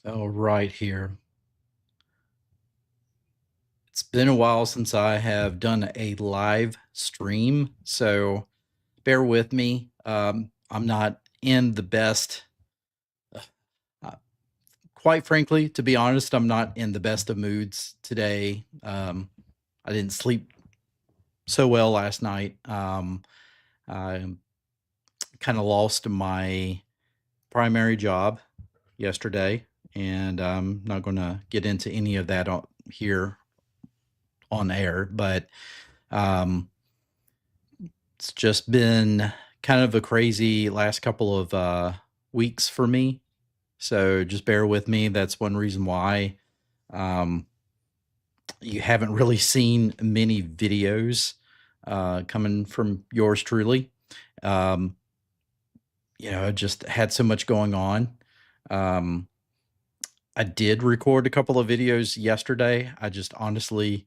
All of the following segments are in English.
Oh, right here. It's been a while since I have done a live stream, so bear with me. I'm not in the best, uh, quite frankly, to be honest, I'm not in the best of moods today. I didn't sleep so well last night. I kind of lost my primary job yesterday, and I'm not going to get into any of that here on air, but um, it's just been kind of a crazy last couple of weeks for me. So just bear with me. That's one reason why um, you haven't really seen many videos coming from yours truly. Um, I just had so much going on. Um, I did record a couple of videos yesterday. I just honestly,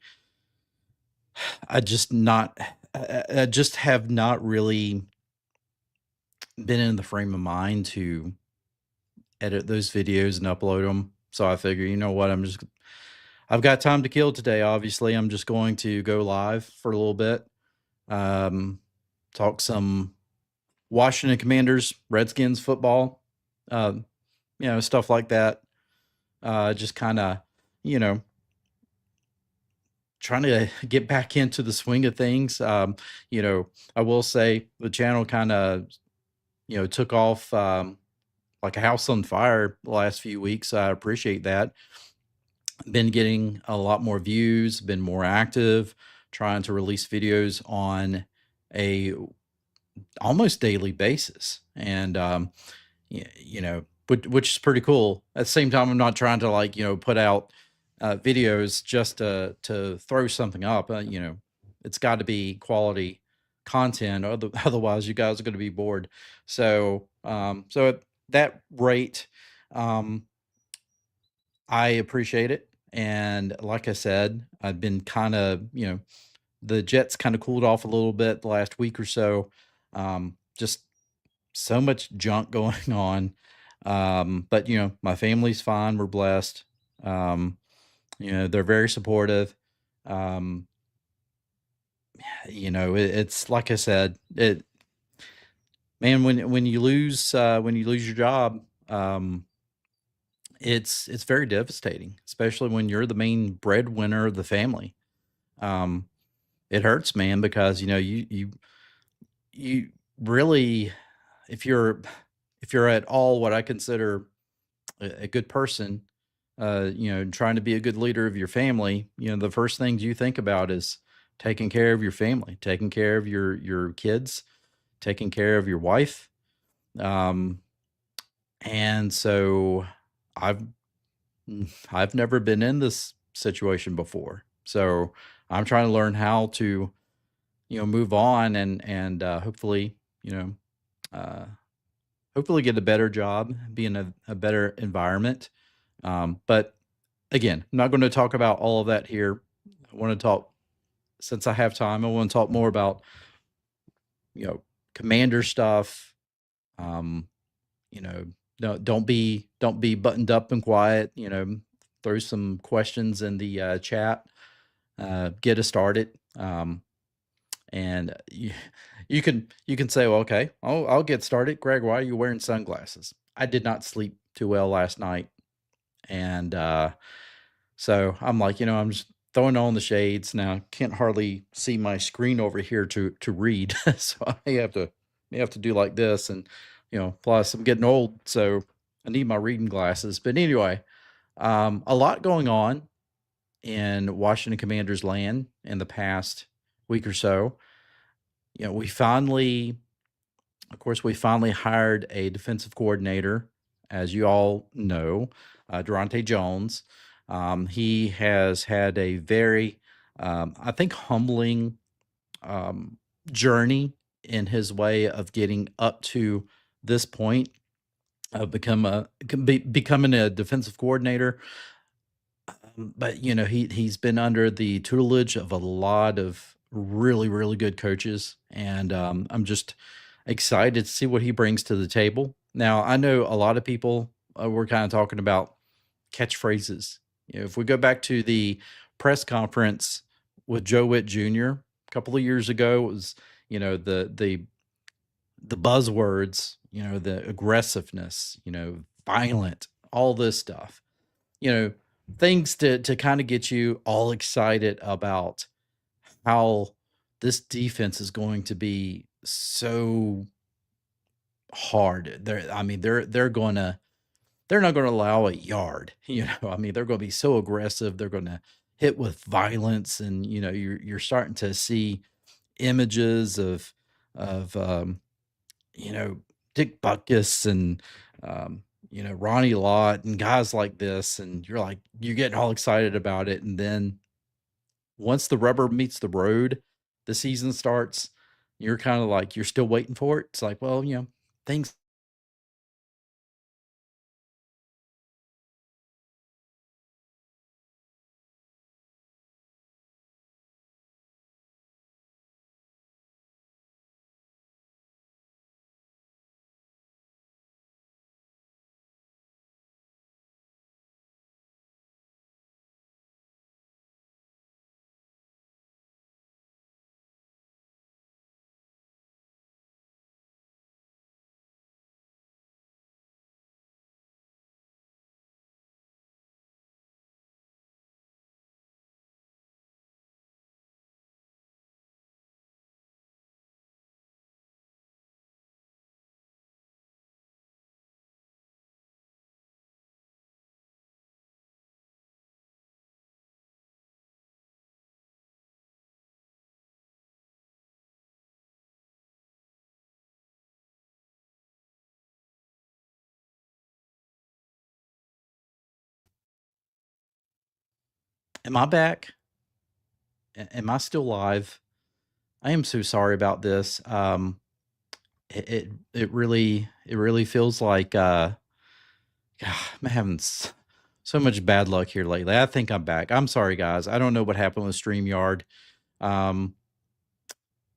I just not, I just have not really been in the frame of mind to edit those videos and upload them. So I figure, you know what, I've got time to kill today. Obviously, I'm just going to go live for a little bit, um, talk some Washington Commanders, Redskins football, stuff like that. Just kind of, you know, trying to get back into the swing of things. I will say the channel kind of, took off like a house on fire the last few weeks. I appreciate that. Been getting a lot more views, been more active, trying to release videos on a almost daily basis. And which is pretty cool. At the same time, I'm not trying to put out videos just to throw something up. It's got to be quality content, otherwise you guys are going to be bored. So at that rate, um, I appreciate it. And like I said, I've been kind of, the Jets kind of cooled off a little bit the last week or so. Just so much junk going on. But my family's fine. We're blessed. Um, they're very supportive. Um, it's like I said, man, when you lose your job, it's very devastating, especially when you're the main breadwinner of the family. Um, it hurts, man, because you really, if you're if you're at all what I consider a good person, trying to be a good leader of your family, the first things you think about is taking care of your family, taking care of your kids, taking care of your wife. Um, and so I've I've never been in this situation before. So I'm trying to learn how to, move on and hopefully, uh, hopefully get a better job, be in a better environment. But again, I'm not going to talk about all of that here. I want to talk, since I have time, I want to talk more about, commander stuff. Um, you know, no, don't be buttoned up and quiet. Throw some questions in the chat. Get us started. And you can say, well, okay, I'll get started. Greg, why are you wearing sunglasses? I did not sleep too well last night, and so I'm like, I'm just throwing on the shades now. Can't hardly see my screen over here to read, so I have to do like this, and plus I'm getting old, so I need my reading glasses. But anyway, a lot going on in Washington Commanders land in the past week or so. We finally, of course, we finally hired a defensive coordinator, as you all know, Durante Jones. He has had a very, I think, humbling um, journey in his way of getting up to this point of becoming a defensive coordinator. But he's been under the tutelage of a lot of really really good coaches, and I'm just excited to see what he brings to the table. Now I know a lot of people were kind of talking about catchphrases. If we go back to the press conference with Joe Witt Jr. a couple of years ago, it was the buzzwords, the aggressiveness, violent, all this stuff, you know, things to kind of get you all excited about how this defense is going to be so hard. I mean, they're not gonna allow a yard. I mean, they're gonna be so aggressive. They're gonna hit with violence, and you're starting to see images of you know Dick Buckus and Ronnie Lott and guys like this, and you're getting all excited about it, and then once the rubber meets the road, the season starts. You're kind of like you're still waiting for it. It's like, well, things. Am I back? Am I still live? I am so sorry about this. It really feels like God, I'm having so much bad luck here lately. I think I'm back. I'm sorry, guys. I don't know what happened with StreamYard. Um,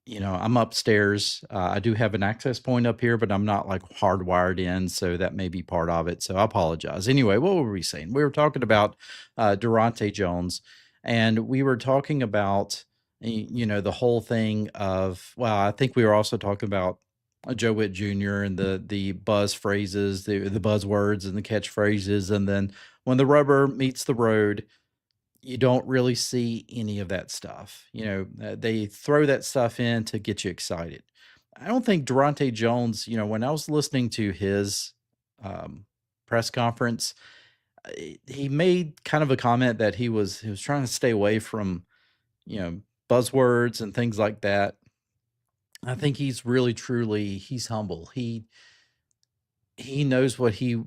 I'm upstairs. I do have an access point up here, but I'm not like hardwired in, so that may be part of it. So I apologize. Anyway, what were we saying? We were talking about Durante Jones, and we were talking about the whole thing of. Well, I think we were also talking about Joe Witt Jr. and the buzz phrases, the buzzwords and the catchphrases, and then when the rubber meets the road, you don't really see any of that stuff. They throw that stuff in to get you excited. I don't think Durante Jones, when I was listening to his press conference, he made kind of a comment that he was trying to stay away from, buzzwords and things like that. I think he's really truly he's humble. He knows what he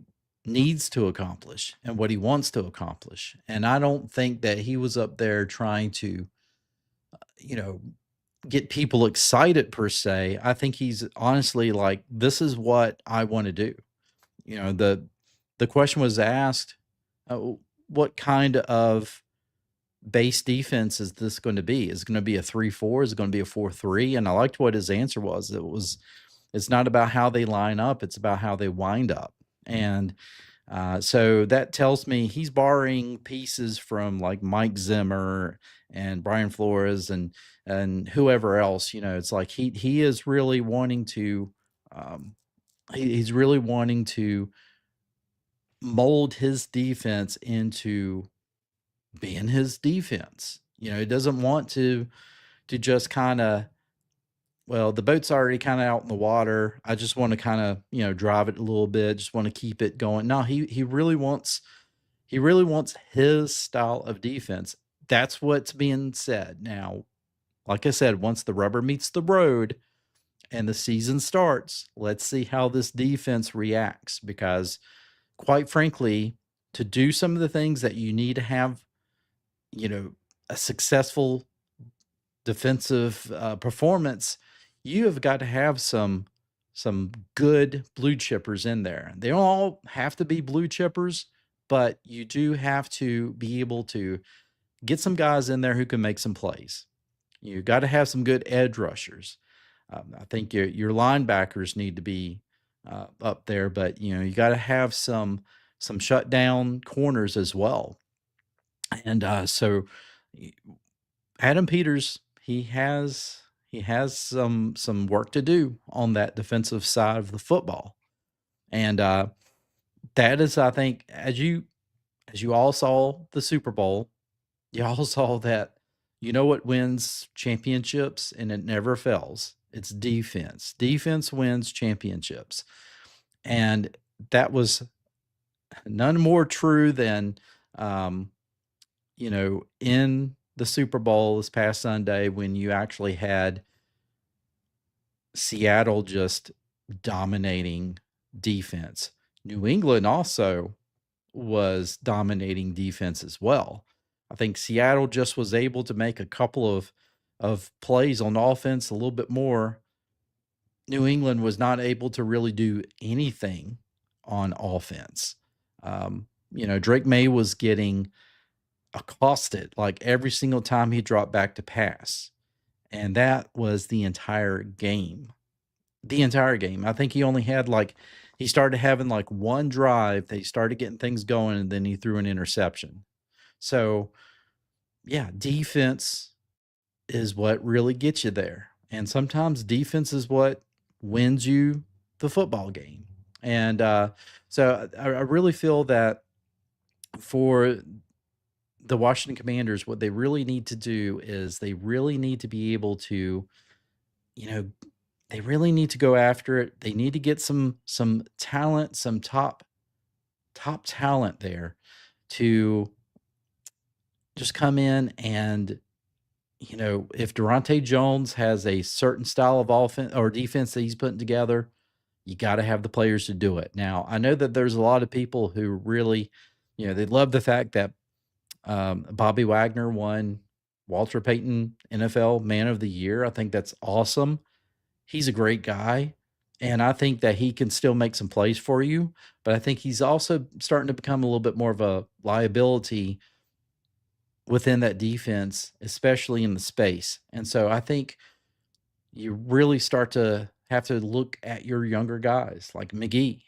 needs to accomplish and what he wants to accomplish. And I don't think that he was up there trying to, you know, get people excited per se. I think he's honestly like, this is what I want to do. The question was asked, uh, what kind of base defense is this going to be? Is it going to be a 3-4? Is it going to be a 4-3? And I liked what his answer was. It's not about how they line up, it's about how they wind up. And so that tells me he's borrowing pieces from like Mike Zimmer and Brian Flores and whoever else. It's like he is really wanting to he's really wanting to mold his defense into being his defense. He doesn't want to just kind of, well, the boat's already kind of out in the water. I just want to kind of, drive it a little bit, just want to keep it going. No, he really wants his style of defense. That's what's being said. Now, like I said, once the rubber meets the road and the season starts, let's see how this defense reacts because quite frankly, to do some of the things that you need to have, you know, a successful defensive performance, you have got to have some good blue chippers in there. They don't all have to be blue chippers, but you do have to be able to get some guys in there who can make some plays. You got to have some good edge rushers. I think your linebackers need to be up there, but you got to have some some shutdown corners as well. And so y- Adam Peters, he has some work to do on that defensive side of the football. And that is, I think, as you all saw the Super Bowl, you all saw that you know what wins championships and it never fails. It's defense. Defense wins championships. And that was none more true than um, in the Super Bowl this past Sunday when you actually had Seattle just dominating defense. New England also was dominating defense as well. I think Seattle just was able to make a couple of plays on offense a little bit more. New England was not able to really do anything on offense. Drake May was getting accosted like every single time he dropped back to pass. And that was the entire game. The entire game. I think he only had he started having like one drive. They started getting things going, and then he threw an interception. So, yeah, defense is what really gets you there. And sometimes defense is what wins you the football game. And so I really feel that for the Washington Commanders, what they really need to do is they really need to be able to, you know, they really need to go after it. They need to get some talent, some top talent there to just come in and if Durante Jones has a certain style of offense or defense that he's putting together, you got to have the players to do it. Now, I know that there's a lot of people who really, they love the fact that Bobby Wagner won Walter Payton NFL Man of the Year. I think that's awesome. He's a great guy. And I think that he can still make some plays for you. But I think he's also starting to become a little bit more of a liability within that defense, especially in the space. And so I think you really start to have to look at your younger guys like McGee.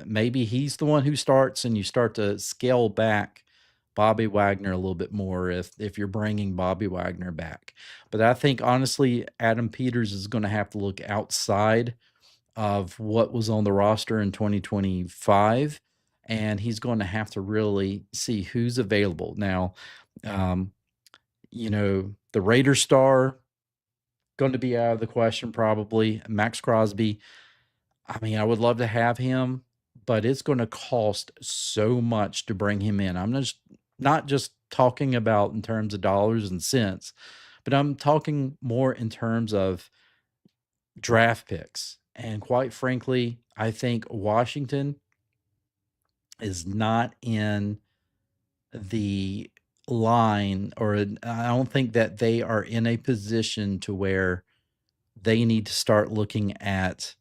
Maybe he's the one who starts and you start to scale back Bobby Wagner a little bit more if you're bringing Bobby Wagner back. But I think honestly, Adam Peters is going to have to look outside of what was on the roster in 2025, and he's going to have to really see who's available. Now, um, the Raider star going to be out of the question probably. Max Crosby, I mean, I would love to have him, but it's going to cost so much to bring him in. I'm just not just talking about in terms of dollars and cents, but I'm talking more in terms of draft picks. And quite frankly, I think Washington is not in the line, or I don't think that they are in a position to where they need to start looking at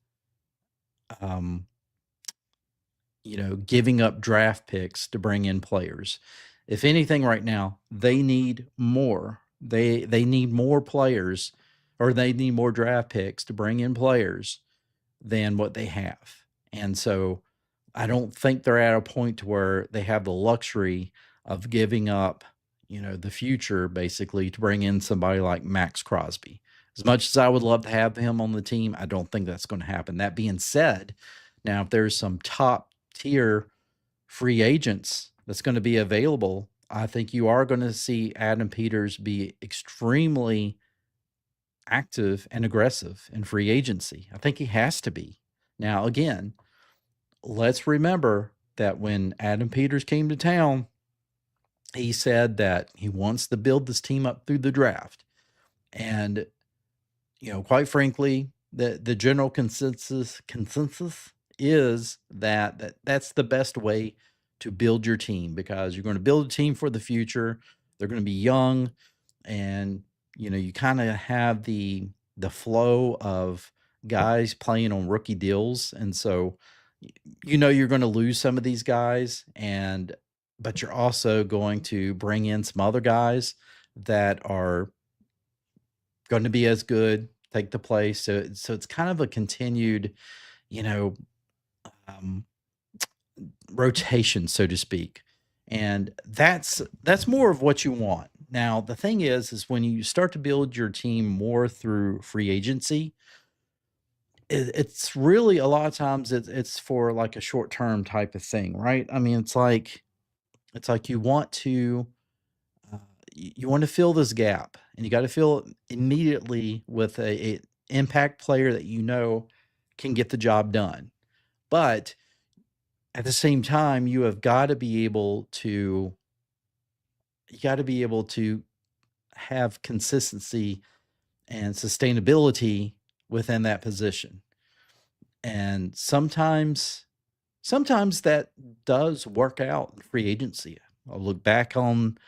um, giving up draft picks to bring in players. If anything, right now, they need more. They need more players, or they need more draft picks to bring in players than what they have. And so I don't think they're at a point to where they have the luxury of giving up, the future basically to bring in somebody like Max Crosby. As much as I would love to have him on the team, I don't think that's going to happen. That being said, now if there's some top tier free agents that's going to be available, I think you are going to see Adam Peters be extremely active and aggressive in free agency. I think he has to be. Now, again, let's remember that when Adam Peters came to town, he said that he wants to build this team up through the draft. And, quite frankly, the general consensus is that's the best way to build your team, because you're going to build a team for the future. They're going to be young, and you kind of have the flow of guys playing on rookie deals, and so you're going to lose some of these guys, but you're also going to bring in some other guys that are going to be as good, take the place. So it's kind of a continued, you know, um, rotation, so to speak. And that's more of what you want. Now, the thing is when you start to build your team more through free agency, it's really a lot of times it's for like a short term type of thing, right? I mean, it's like you want to uh, you want to fill this gap, and you got to fill it immediately with a impact player that you know can get the job done. But at the same time, you got to be able to have consistency and sustainability within that position. And sometimes that does work out in free agency. I'll look back on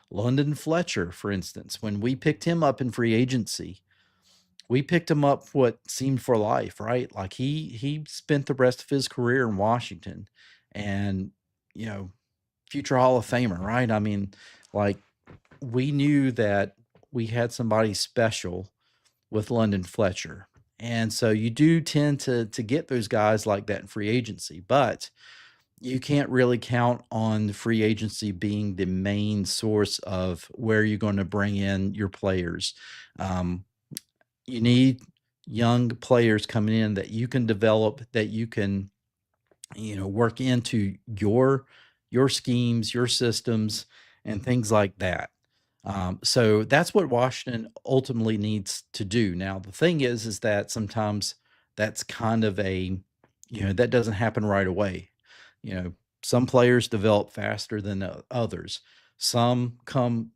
London Fletcher, for instance. When we picked him up in free agency, we picked him up what seemed for life, right? Like he spent the rest of his career in Washington, and you know, future Hall of Famer, right? I mean, like we knew that we had somebody special with London Fletcher. And so you do tend to get those guys like that in free agency, but you can't really count on free agency being the main source of where you're going to bring in your players. Um, you need young players coming in that you can develop, that you can work into your schemes, your systems, and things like that. So that's what Washington ultimately needs to do. Now the thing is that sometimes that's kind of that doesn't happen right away. you know some players develop faster than others. Some come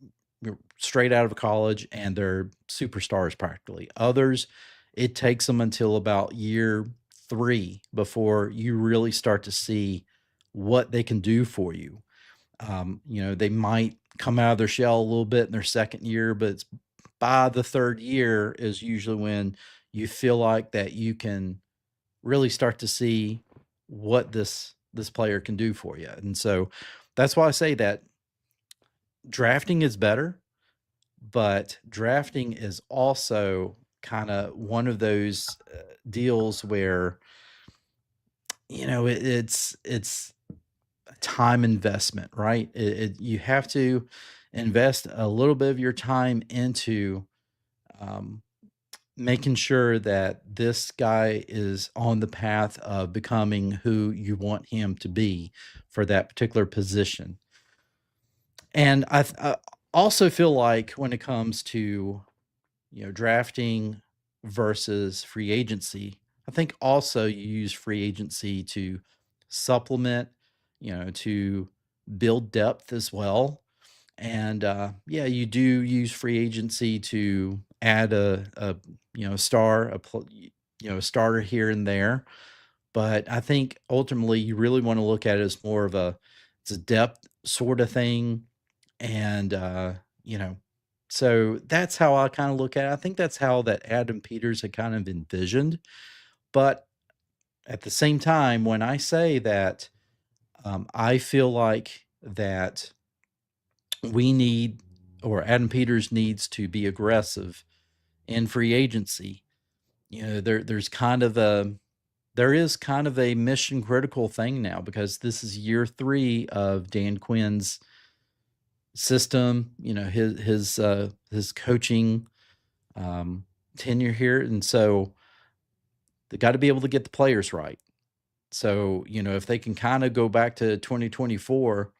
straight out of college and they're superstars practically. Others, it takes them until about year 3 before you really start to see what they can do for you. They might come out of their shell a little bit in their second year, but it's by the third year is usually when you feel like that you can really start to see what this player can do for you. And so that's why I say that drafting is better, but drafting is also kind of one of those deals where it's a time investment, right? You have to invest a little bit of your time into um, making sure that this guy is on the path of becoming who you want him to be for that particular position. And I also feel like when it comes to drafting versus free agency, I think also you use free agency to supplement, to build depth as well. And yeah, you do use free agency to add a star, a starter here and there. But I think ultimately you really want to look at it as more of it's a depth sort of thing. And you know, so that's how I kind of look at it. I think that's how that Adam Peters had kind of envisioned. But at the same time, when I say that, I feel like that we need, or Adam Peters needs to be aggressive in free agency. There is kind of a mission critical thing now because this is year 3 of Dan Quinn's system, his coaching um, tenure here, and so they got to be able to get the players right. So if they can kind of go back to 2024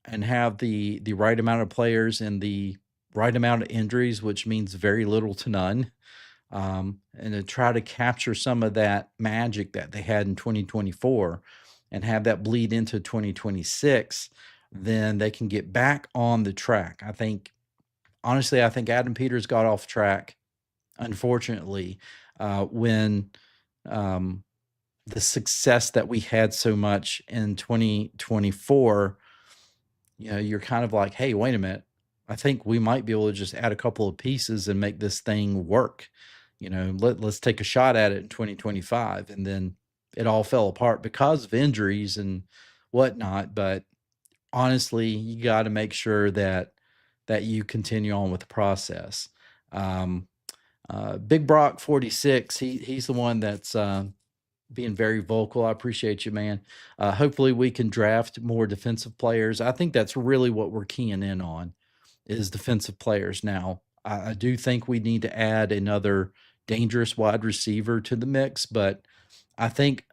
and have the right amount of players and the right amount of injuries, which means very little to none, and to try to capture some of that magic that they had in 2024 and have that bleed into 2026, then they can get back on the track. I think Adam Peters got off track, unfortunately, when um, the success that we had so much in 2024, you're kind of like, hey, wait a minute. I think we might be able to just add a couple of pieces and make this thing work. Let's take a shot at it in 2025. And then it all fell apart because of injuries and whatnot. But honestly, you got to make sure that you continue on with the process. Big Brock 46, he's the one that's being very vocal. I appreciate you, man. Hopefully, we can draft more defensive players. I think that's really what we're keying in on is defensive players. Now, I do think we need to add another dangerous wide receiver to the mix, but I think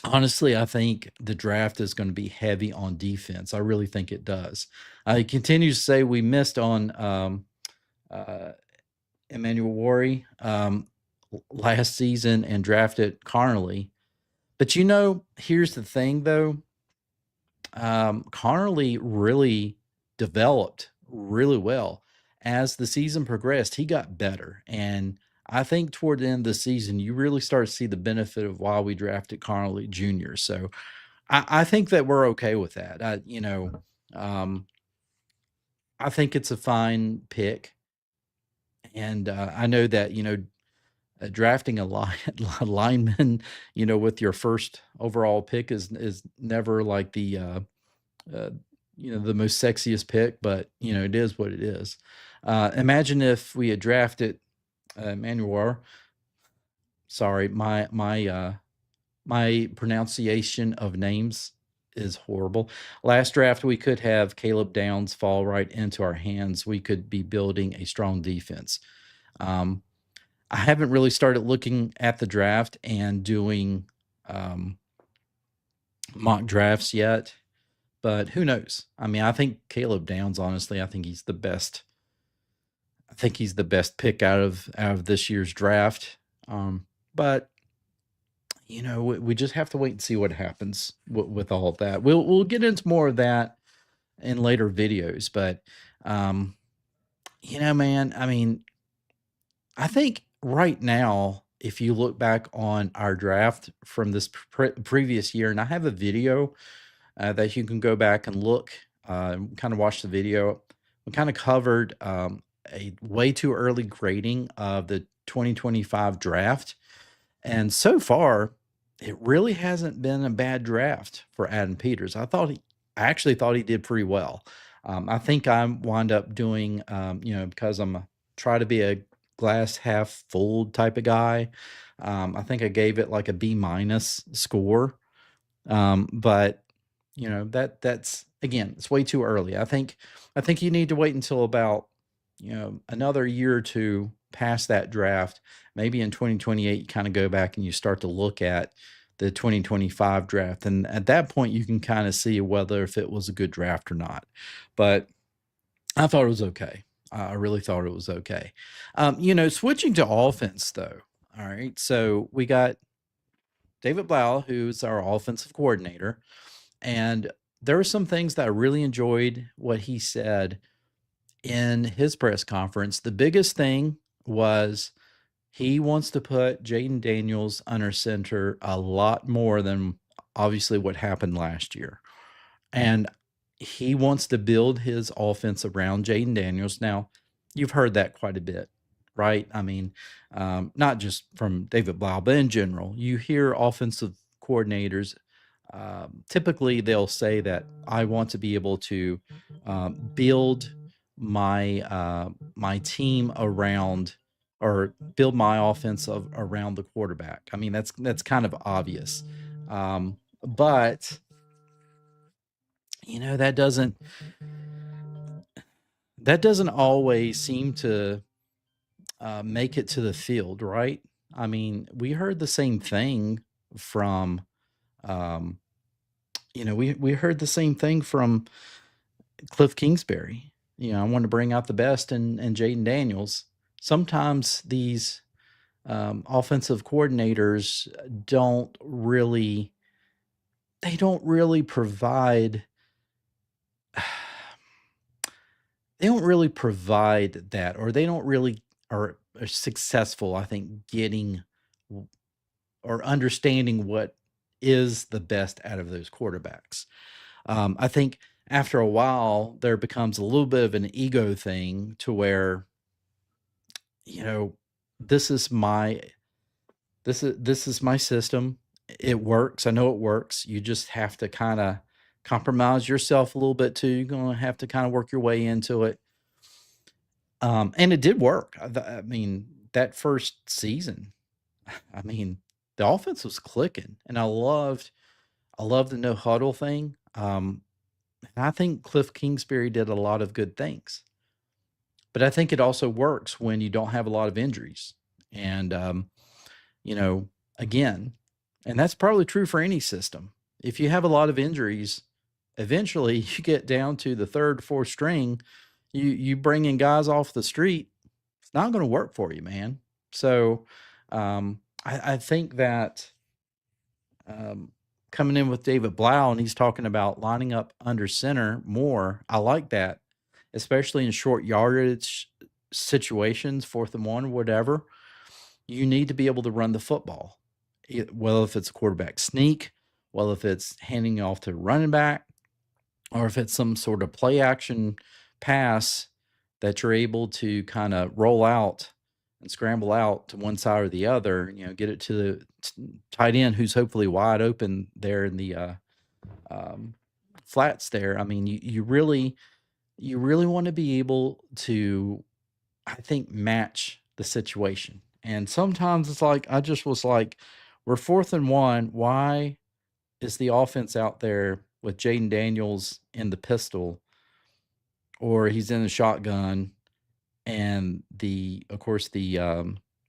honestly, I think the draft is going to be heavy on defense. I really think it does. I continue to say we missed on uh, Emmanuel Wari last season and drafted Carnley. But here's the thing though. Carnley really developed really well as the season progressed. He got better, and I think toward the end of the season, you really start to see the benefit of why we drafted Carnley Jr. So I think that we're okay with that. Um, I think it's a fine pick, and I know that drafting a lineman, with your first overall pick is never like uh, the most sexiest pick, but it is what it is. Imagine if we had drafted Manuar. Sorry, my pronunciation of names is horrible. Last draft, we could have Caleb Downs fall right into our hands. We could be building a strong defense. Um, I haven't really started looking at the draft and doing um, mock drafts yet, but who knows? I mean, I think Caleb Downs, honestly, I think he's the best. I think he's the best pick out of this year's draft. But we just have to wait and see what happens with all of that. We'll get into more of that in later videos, but um, man, I mean, I think right now, if you look back on our draft from this previous year, and I have a video that you can go back and look, kind of watch the video. We kind of covered a way too early grading of the 2025 draft. And so far, it really hasn't been a bad draft for Adam Peters. I actually thought he did pretty well. I think I wind up doing, because try to be a glass half full type of guy. I think I gave it like a B minus score. But that's again, it's way too early. I think you need to wait until about another year or two past that draft. Maybe in 2028, you kind of go back and you start to look at the 2025 draft, and at that point, you can kind of see whether if it was a good draft or not. But I thought it was okay. I really thought it was okay. Switching to offense though. All right, so we got David Blau, who's our offensive coordinator. And there were some things that I really enjoyed what he said in his press conference. The biggest thing was he wants to put Jaden Daniels under center a lot more than obviously what happened last year. And he wants to build his offense around Jaden Daniels. Now, you've heard that quite a bit, right? I mean, not just from David Blau, but in general, you hear offensive coordinators. Typically, they'll say that I want to be able to build my team around or build my offense around the quarterback. I mean, that's kind of obvious, but that doesn't always seem to make it to the field, right? I mean, we heard the same thing from um, we heard the same thing from Cliff Kingsbury. I want to bring out the best in Jaden Daniels. Sometimes these offensive coordinators don't really provide they don't really provide that, or they don't really are successful, I think, getting or understanding what is the best out of those quarterbacks. I think after a while, there becomes a little bit of an ego thing to where, you know, this is my this is my system. It works. I know it works. You just have to kind of compromise yourself a little bit too. You're going to have to kind of work your way into it. And it did work. I mean, that first season, I mean, the offense was clicking, and I loved the no huddle thing. And I think Cliff Kingsbury did a lot of good things, but I think it also works when you don't have a lot of injuries. And you know, again, and that's probably true for any system. If you have a lot of injuries, eventually you get down to the third, fourth string. You bring in guys off the street, it's not going to work for you, man. So I think that coming in with David Blau and he's talking about lining up under center more. I like that, especially in short yardage situations, 4th and 1, whatever. You need to be able to run the football. Well, if it's a quarterback sneak, well, if it's handing off to running back, or if it's some sort of play action pass that you're able to kind of roll out and scramble out to one side or the other, get it to the tight end who's hopefully wide open there in the um, flats there. I mean, you really want to be able to, I think, match the situation. And sometimes it's like I just was like, we're 4th and 1. Why is the offense out there with Jaden Daniels in the pistol, or he's in the shotgun, and of course, the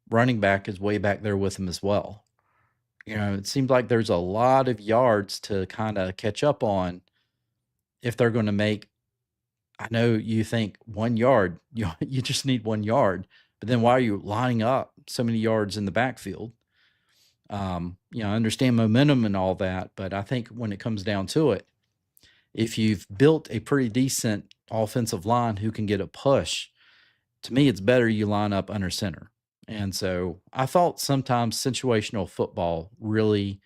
running back is way back there with him as well. It seems like there's a lot of yards to kind of catch up on if they're going to make. I know you think 1 yard, you just need 1 yard, but then why are you lining up so many yards in the backfield? I understand momentum and all that, but I think when it comes down to it, if you've built a pretty decent offensive line who can get a push, to me, it's better you line up under center. And so I thought sometimes situational football really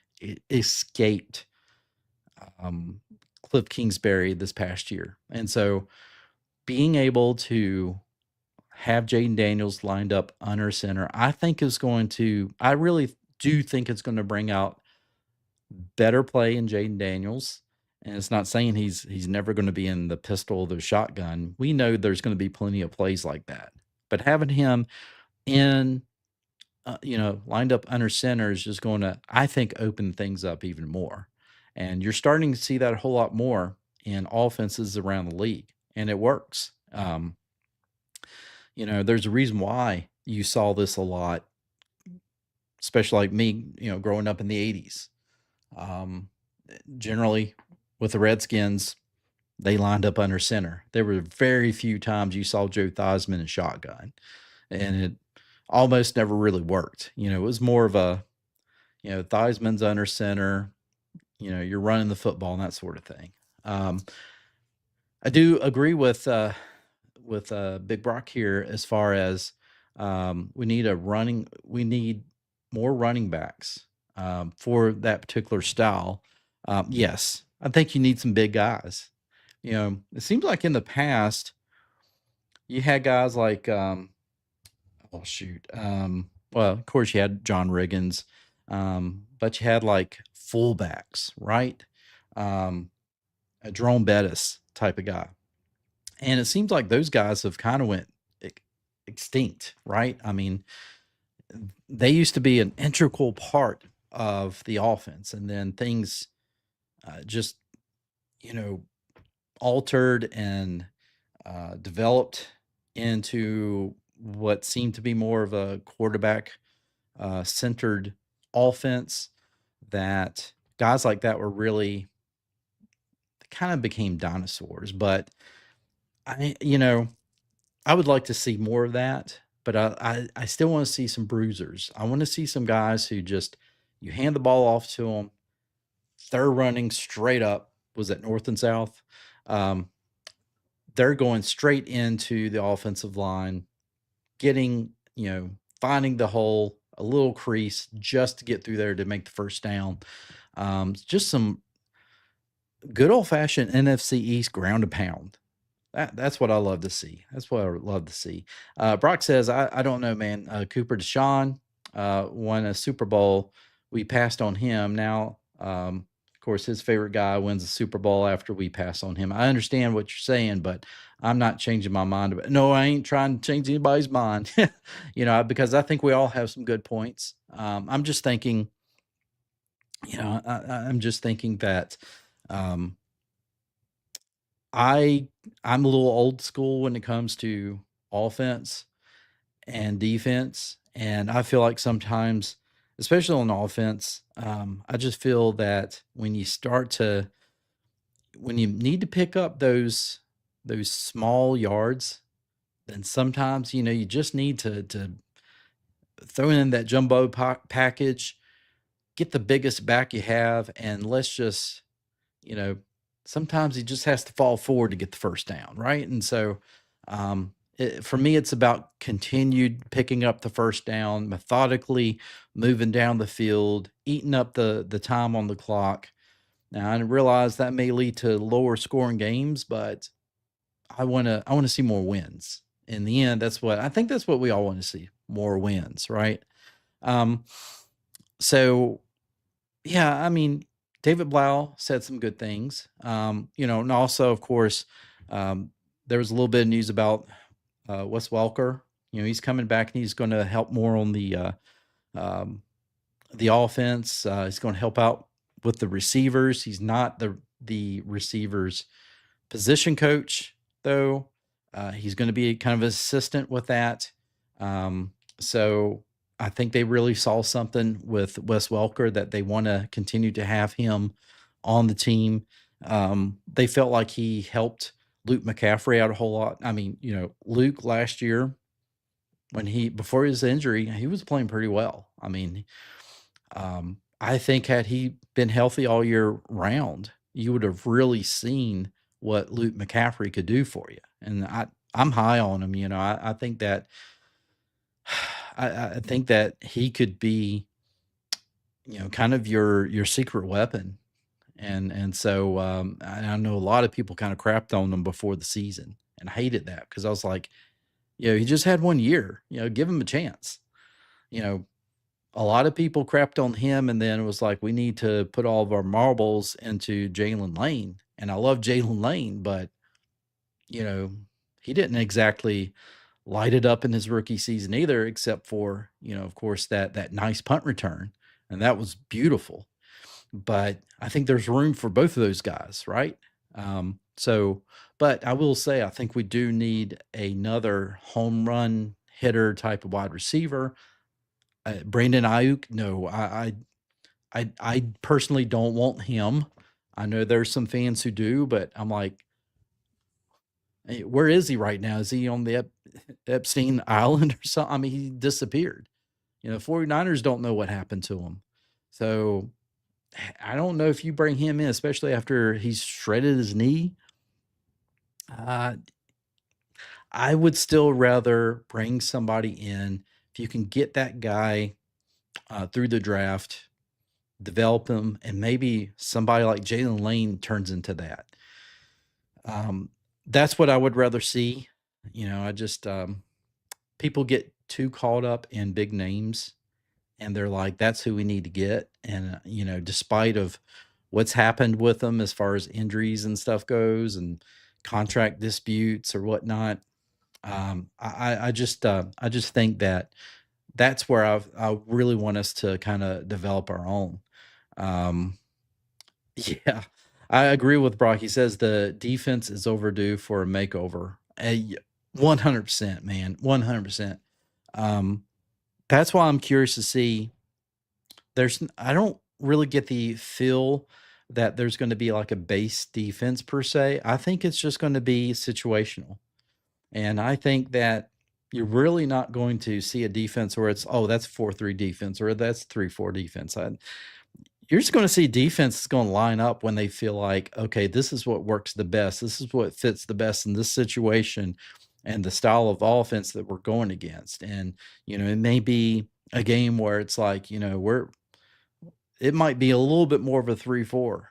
escaped um, Cliff Kingsbury this past year. And so being able to have Jaden Daniels lined up under center, I really do think it's going to bring out better play in Jaden Daniels. And it's not saying he's never going to be in the pistol or the shotgun. We know there's going to be plenty of plays like that. But having him in, lined up under center is just going to, I think, open things up even more. And you're starting to see that a whole lot more in offenses around the league, and it works. There's a reason why you saw this a lot, especially like me, growing up in the 80s. Um, Generally, with the Redskins, they lined up under center. There were very few times you saw Joe Theismann in shotgun, and it almost never really worked. It was more of a, Theismann's under center, you're running the football and that sort of thing. I do agree with Big Brock here as far as we need more running backs for that particular style. Yes, I think you need some big guys. It seems like in the past you had guys like oh shoot, well, of course you had John Riggins, but you had like fullbacks, right? Um, a Jerome Bettis type of guy. And it seems like those guys have kind of went extinct, right? I mean, they used to be an integral part of the offense, and then things just, you know, altered and developed into what seemed to be more of a quarterback centered offense, that guys like that were really kind of became dinosaurs. But I would like to see more of that, but I still want to see some bruisers. I want to see some guys who just, you hand the ball off to them, they're running straight up. Was it north and south? Um, they're going straight into the offensive line, getting, finding the hole, a little crease just to get through there to make the first down. Just some good old fashioned NFC East ground and pound. That's what I love to see. That's what I would love to see. Brock says, I don't know, man. Cooper Deshaun won a Super Bowl. We passed on him. Now, of course, his favorite guy wins a Super Bowl after we pass on him. I understand what you're saying, but I'm not changing my mind about it. No, I ain't trying to change anybody's mind, because I think we all have some good points. I'm just thinking I'm just thinking that um, I I'm a little old school when it comes to offense and defense, and I feel like sometimes, especially on offense, I just feel that when you need to pick up those small yards, then sometimes you just need to throw in that jumbo package, get the biggest back you have, and let's just you know, sometimes he just has to fall forward to get the first down, right? And so, for me, it's about continued picking up the first down, methodically moving down the field, eating up the time on the clock. Now, I realize that may lead to lower scoring games, but I want to see more wins. In the end, that's what we all want to see, more wins, right? Um, so yeah, I mean, David Blau said some good things. And also, of course, um, there was a little bit of news about Wes Welker. He's coming back and he's going to help more on um, the offense. He's going to help out with the receivers. He's not the receivers position coach, though. He's going to be kind of assistant with that. So I think they really saw something with Wes Welker that they want to continue to have him on the team. They felt like he helped Luke McCaffrey out a whole lot. I mean, Luke last year before his injury, he was playing pretty well. I mean, I think had he been healthy all year round, you would have really seen what Luke McCaffrey could do for you. And I'm high on him. I think that I think that he could be, kind of your secret weapon. And so I know a lot of people kind of crapped on him before the season, and I hated that because I was like, he just had 1 year. Give him a chance. You know, a lot of people crapped on him, and then it was like, we need to put all of our marbles into Jalen Lane. And I love Jalen Lane, but, you know, he didn't exactly light it up in his rookie season either, except for, of course, that nice punt return. And that was beautiful. But I think there's room for both of those guys, right? So, but I will say, I think we do need another home run hitter type of wide receiver. Brandon Ayuk, no, I personally don't want him. I know there's some fans who do, but I'm like, hey, where is he right now? Is he on the Epstein Island or something? I mean, he disappeared. 49ers don't know what happened to him. So I don't know if you bring him in, especially after he's shredded his knee. Uh, I would still rather bring somebody in if you can get that guy through the draft, develop him, and maybe somebody like Jalen Lane turns into that. Um, that's what I would rather see. I just people get too caught up in big names, and they're like, "That's who we need to get." And despite of what's happened with them as far as injuries and stuff goes, and contract disputes or whatnot, I just think that that's where I really want us to kind of develop our own. Um, yeah, I agree with Brock. He says the defense is overdue for a makeover. 100%, man, 100%. Um, that's why I'm curious to see. I don't really get the feel that there's going to be like a base defense per se. I think it's just going to be situational. And I think that you're really not going to see a defense where it's, oh, that's 4-3 defense or that's 3-4 defense. You're just going to see defense is going to line up when they feel like, okay, this is what works the best. This is what fits the best in this situation and the style of offense that we're going against. And, it may be a game where it's like, it might be a little bit more of a 3-4.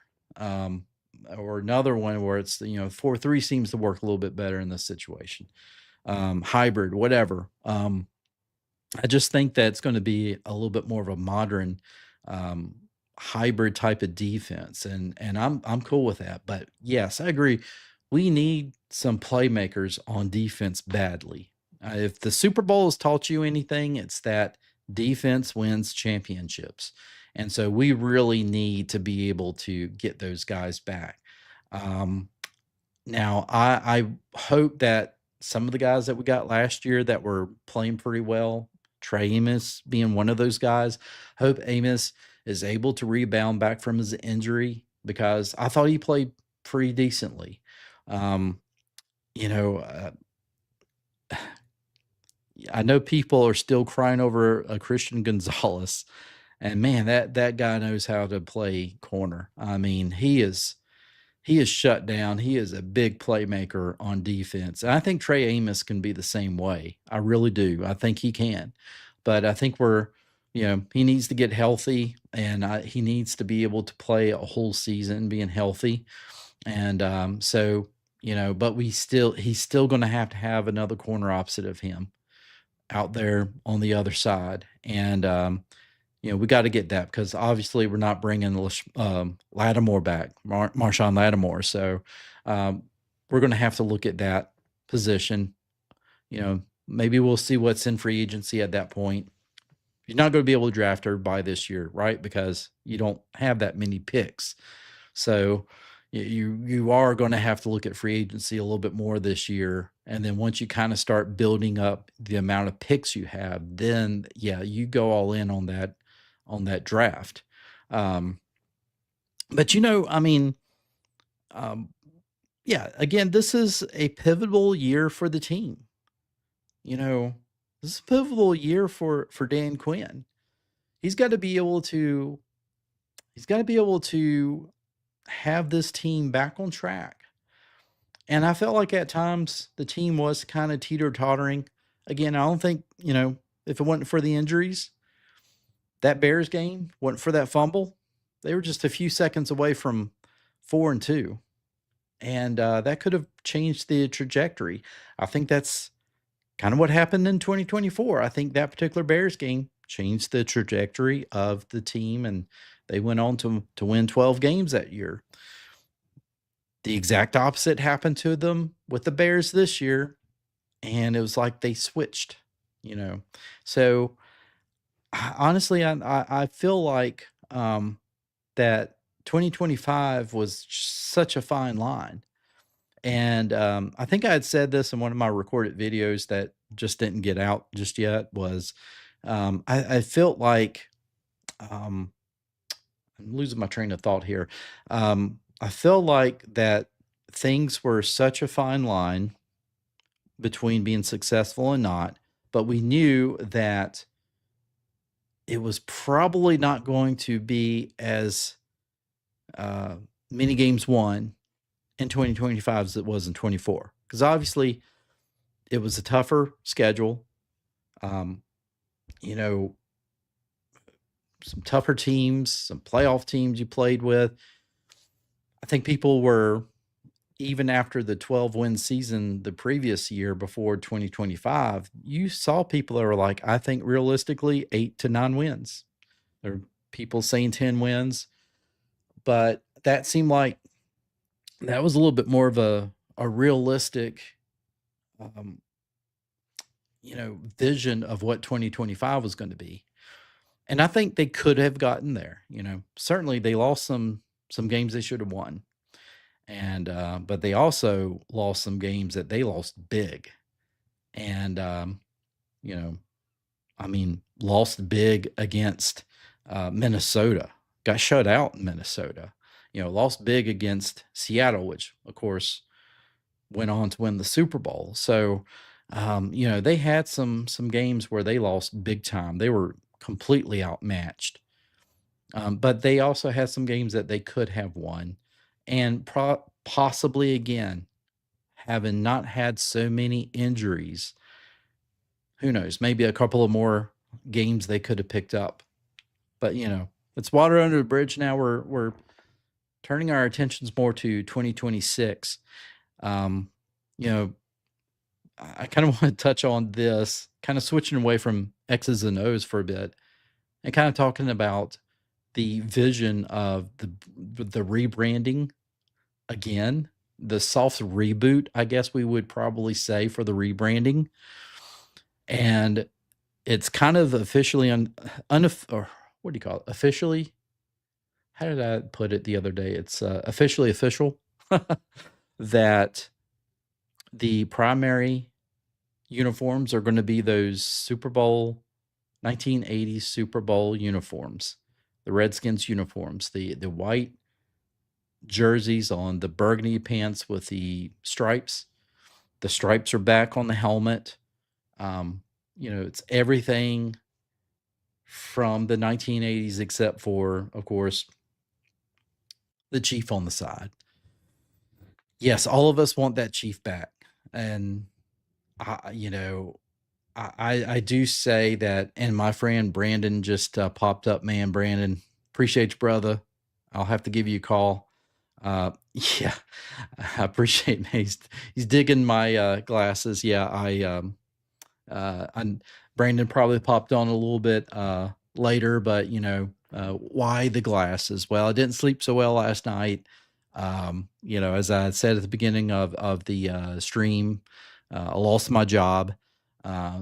Or another one where it's 4-3 seems to work a little bit better in this situation. Hybrid, whatever. I just think that it's going to be a little bit more of a modern um, hybrid type of defense, and I'm cool with that. But yes, I agree. We need some playmakers on defense badly. If the Super Bowl has taught you anything, it's that defense wins championships. And so we really need to be able to get those guys back. Um, Now, I hope that some of the guys that we got last year that were playing pretty well, Trey Amos being one of those guys, hope Amos is able to rebound back from his injury because I thought he played pretty decently. Um, you know, I know people are still crying over a Christian Gonzalez, and man, that guy knows how to play corner. I mean, he is shut down. He is a big playmaker on defense. And I think Trey Amos can be the same way. I really do. I think he can. But I think he needs to get healthy and he needs to be able to play a whole season being healthy. And but he's still going to have another corner opposite of him out there on the other side. And, we got to get that because obviously we're not bringing Lattimore back, Marshawn Lattimore. So we're going to have to look at that position. Maybe we'll see what's in free agency at that point. You're not going to be able to draft everybody this year, right? Because you don't have that many picks. So you are going to have to look at free agency a little bit more this year. And then once you kind of start building up the amount of picks you have, then you go all in on that draft. But I mean, again, this is a pivotal year for the team. This is a pivotal year for Dan Quinn. He's got to be able to have this team back on track. And I felt like at times the team was kind of teeter-tottering. Again, I don't think, if it wasn't for the injuries, that Bears game wasn't for that fumble, they were just a few seconds away from 4-2. And that could have changed the trajectory. I think that's kind of what happened in 2024. I think that particular Bears game changed the trajectory of the team, and they went on to win 12 games that year. The exact opposite happened to them with the Bears this year, and it was like they switched, So honestly, I feel like that 2025 was such a fine line. And I think I had said this in one of my recorded videos that just didn't get out just yet was I felt like I'm losing my train of thought here. I feel like that things were such a fine line between being successful and not, but we knew that it was probably not going to be as many games won in 2025 as it was in 24. Because obviously it was a tougher schedule. Um, you know, some tougher teams, some playoff teams you played with. I think people were, even after the 12-win season the previous year before 2025, you saw people that were like, I think realistically 8 to 9 wins. There are people saying 10 wins, but that seemed like that was a little bit more of a realistic um, vision of what 2025 was going to be. And I think they could have gotten there. Certainly they lost some games they should have won. And but they also lost some games that they lost big. And you know, I mean, lost big against Minnesota. Got shut out in Minnesota. Lost big against Seattle, which of course went on to win the Super Bowl. So, they had some games where they lost big time. They were completely outmatched. But they also had some games that they could have won, and possibly again, having not had so many injuries, who knows? Maybe a couple of more games they could have picked up. But it's water under the bridge now. We're turning our attentions more to 2026. Um, you know, I kind of want to touch on this, kind of switching away from X's and O's for a bit, and kind of talking about the vision of the rebranding again, the soft reboot, I guess we would probably say, for the rebranding. And it's kind of officially or what do you call it? Officially, how did I put it the other day? It's officially official that the primary uniforms are going to be those Super Bowl 1980s Super Bowl uniforms, the Redskins uniforms, the white jerseys on the burgundy pants with the stripes. The stripes are back on the helmet. Um, it's everything from the 1980s except for, of course, the chief on the side. Yes, all of us want that chief back, and I, you know, I do say that, and my friend Brandon just popped up. Man, Brandon, appreciate you, brother. I'll have to give you a call. Yeah, I appreciate. He's digging my glasses. Yeah, and Brandon probably popped on a little bit later, but why the glasses? Well, I didn't sleep so well last night. As I said at the beginning of the stream, I lost my job.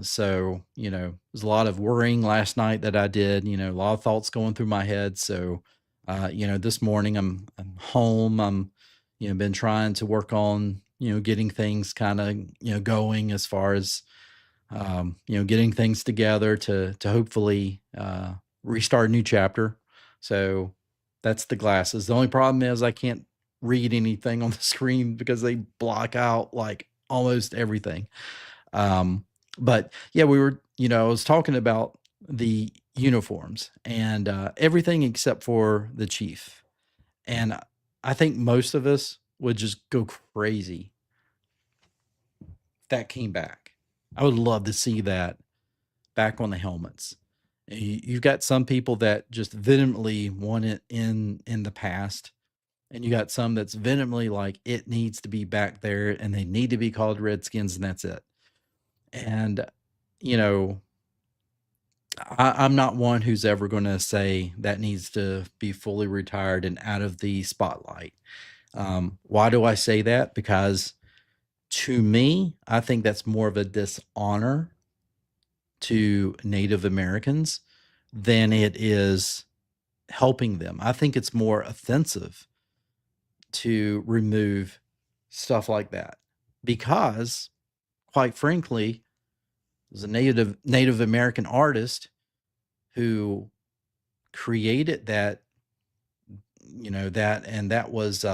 So there's a lot of worrying last night that I did. A lot of thoughts going through my head. So this morning I'm home. I'm been trying to work on getting things kind of going as far as getting things together to hopefully restart a new chapter. So that's the glasses. The only problem is I can't read anything on the screen because they block out like almost everything. But yeah, I was talking about the uniforms and everything except for the chief. And I think most of us would just go crazy if that came back. I would love to see that back on the helmets. You've got some people that just vehemently want it in the past, and you got some that's vehemently like it needs to be back there, and they need to be called Redskins, and that's it. And you know, I'm not one who's ever going to say that needs to be fully retired and out of the spotlight. Why do I say that? Because to me, I think that's more of a dishonor to Native Americans than it is helping them. I think it's more offensive to remove stuff like that because, quite frankly, there's a Native American artist who created that, and that was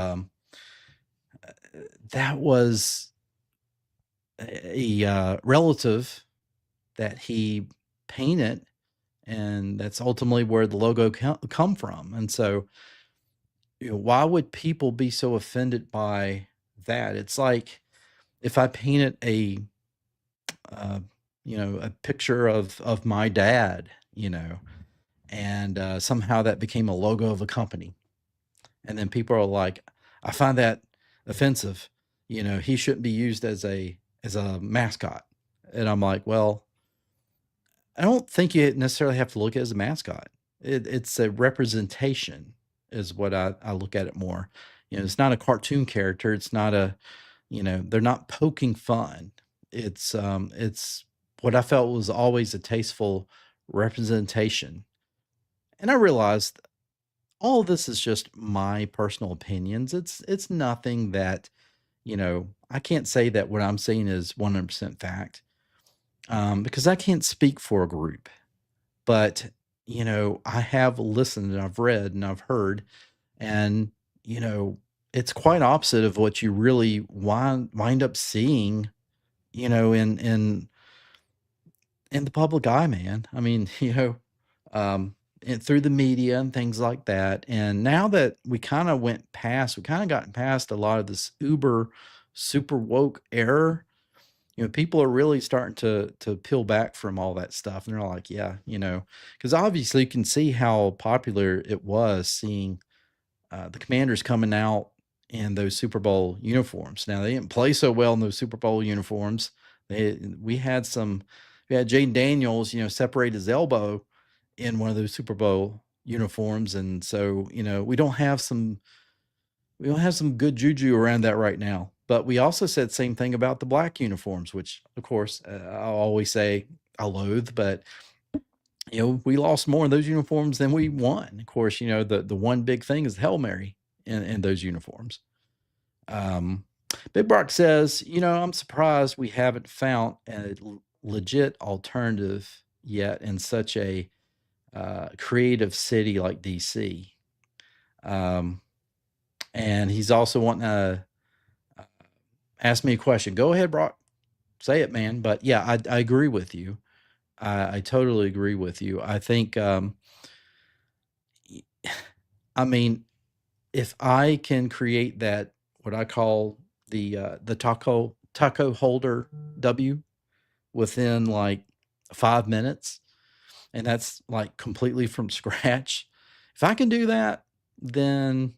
a relative that he painted, and that's ultimately where the logo come from. And so, why would people be so offended by that? It's like if I painted uh, a picture of my dad, and somehow that became a logo of a company, and then people are like, I find that offensive. He shouldn't be used as a mascot. And I'm like, well, I don't think you necessarily have to look at it as a mascot. It's a representation, is what I look at it more. It's not a cartoon character. It's not they're not poking fun. It's what I felt was always a tasteful representation. And I realized all of this is just my personal opinions. It's nothing that, I can't say that what I'm saying is 100% fact, because I can't speak for a group. But, I have listened and I've read and I've heard, and, you know, it's quite opposite of what you really wind up seeing, in the public eye, man. I mean, and through the media and things like that. And now that we kind of gotten past a lot of this uber super woke error. People are really starting to peel back from all that stuff, and they're like, yeah, because obviously you can see how popular it was seeing the Commanders coming out in those Super Bowl uniforms. Now they didn't play so well in those Super Bowl uniforms. We had Jaden Daniels, separate his elbow in one of those Super Bowl uniforms, and so we don't have some good juju around that right now. But we also said the same thing about the black uniforms, which, of course, I'll always say I loathe. But we lost more in those uniforms than we won. Of course, the one big thing is the Hail Mary in those uniforms. Um, Big Brock says, I'm surprised we haven't found a legit alternative yet in such a creative city like DC. Um, and he's also wanting to ask me a question. Go ahead, Brock. Say it, man. But yeah, I agree with you. I totally agree with you. I think, I mean, if I can create that, what I call the taco holder W within like 5 minutes, and that's like completely from scratch. If I can do that, then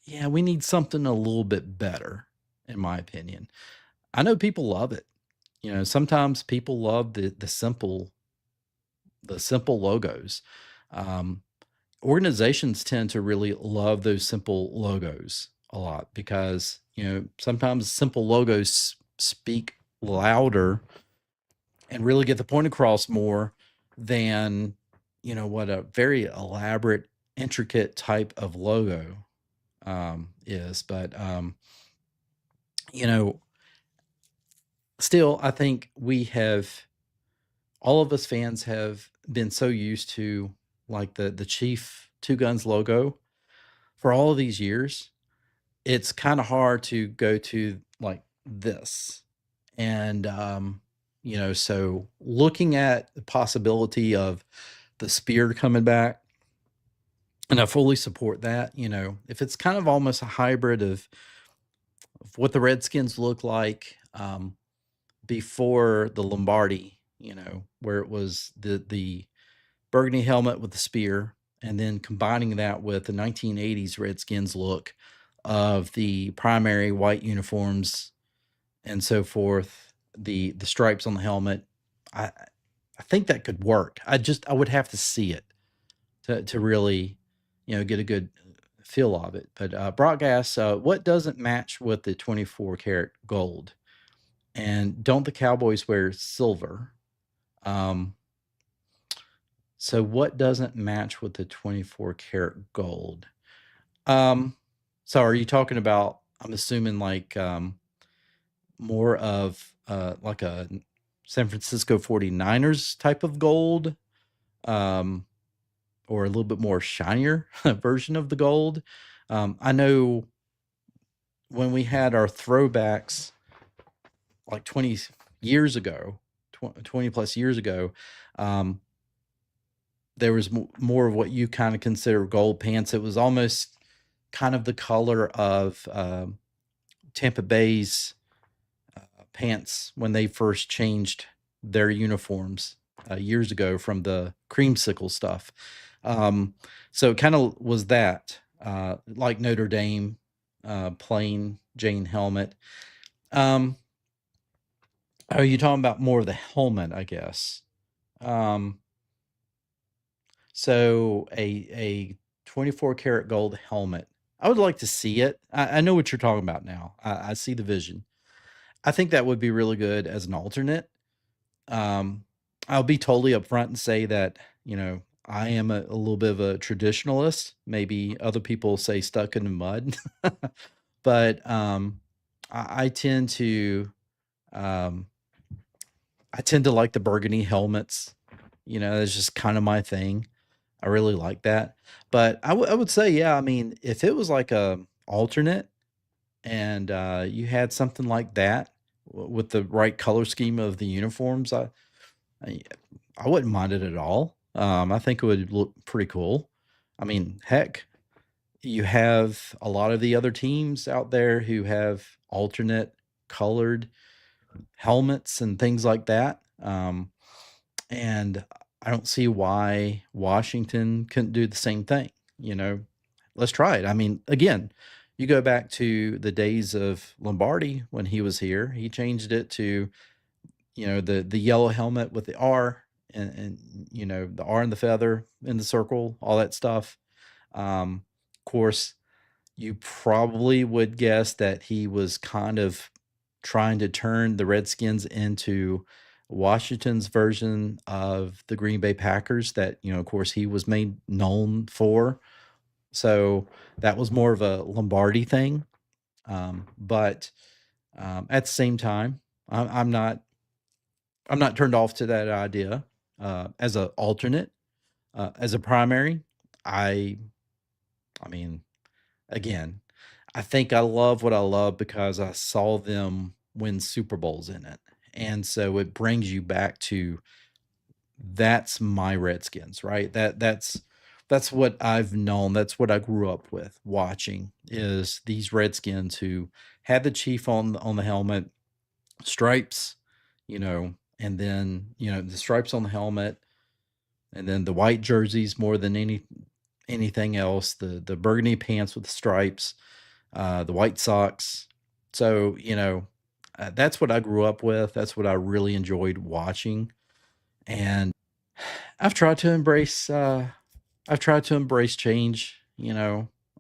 yeah, we need something a little bit better, in my opinion. I know people love it. Sometimes people love the simple logos. Um, Organizations tend to really love those simple logos a lot because sometimes simple logos speak louder and really get the point across more than what a very elaborate, intricate type of logo is. But you know still, I think we have, all of us fans have been so used to like the Chief Two Guns logo for all of these years. It's kind of hard to go to like this. And so looking at the possibility of the spear coming back, and I fully support that. If it's kind of almost a hybrid of what the Redskins look like before the Lombardi, where it was the burgundy helmet with the spear, and then combining that with the 1980s Redskins look of the primary white uniforms and so forth, the stripes on the helmet. I think that could work. I would have to see it to really, get a good feel of it. But Brock asks, what doesn't match with the 24 karat gold? And don't the Cowboys wear silver? Um, so what doesn't match with the 24 karat gold? Um, so are you talking about, I'm assuming like more of like a San Francisco 49ers type of gold, um, or a little bit more shinier version of the gold. I know when we had our throwbacks like 20 years ago, 20 plus years ago, um, there was more of what you kind of consider gold pants. It was almost kind of the color of Tampa Bay's pants when they first changed their uniforms years ago from the creamsicle stuff. Um, so it kind of was that, like Notre Dame, plain Jane helmet. Um, are you talking about more of the helmet, I guess? Um, so a 24 karat gold helmet. I would like to see it. I know what you're talking about now. I see the vision. I think that would be really good as an alternate. Um, I'll be totally upfront and say that, I am a little bit of a traditionalist. Maybe other people say stuck in the mud, but I tend to, um, like the burgundy helmets. It's just kind of my thing. I really like that. But I would say, yeah, I mean, if it was like a alternate and you had something like that with the right color scheme of the uniforms, I, I wouldn't mind it at all. I think it would look pretty cool. I mean, heck, you have a lot of the other teams out there who have alternate colored helmets and things like that. And I don't see why Washington couldn't do the same thing. You know, let's try it. I mean, again, you go back to the days of Lombardi when he was here. He changed it to the yellow helmet with the R and the R and the feather in the circle, all that stuff. Of course, you probably would guess that he was kind of trying to turn the Redskins into Washington's version of the Green Bay Packers that, of course, he was made known for. So that was more of a Lombardi thing. But at the same time, I'm not turned off to that idea as a alternate, as a primary. I I mean, again, I think I love what I love because I saw them win Super Bowls in it. And so it brings you back to that's my Redskins, right? That's what I've known. That's what I grew up with watching is these Redskins who had the chief on the helmet, stripes, and then, the stripes on the helmet and then the white jerseys more than anything else, the burgundy pants with the stripes, the white socks. So, that's what I grew up with. That's what I really enjoyed watching. And I've tried to embrace change,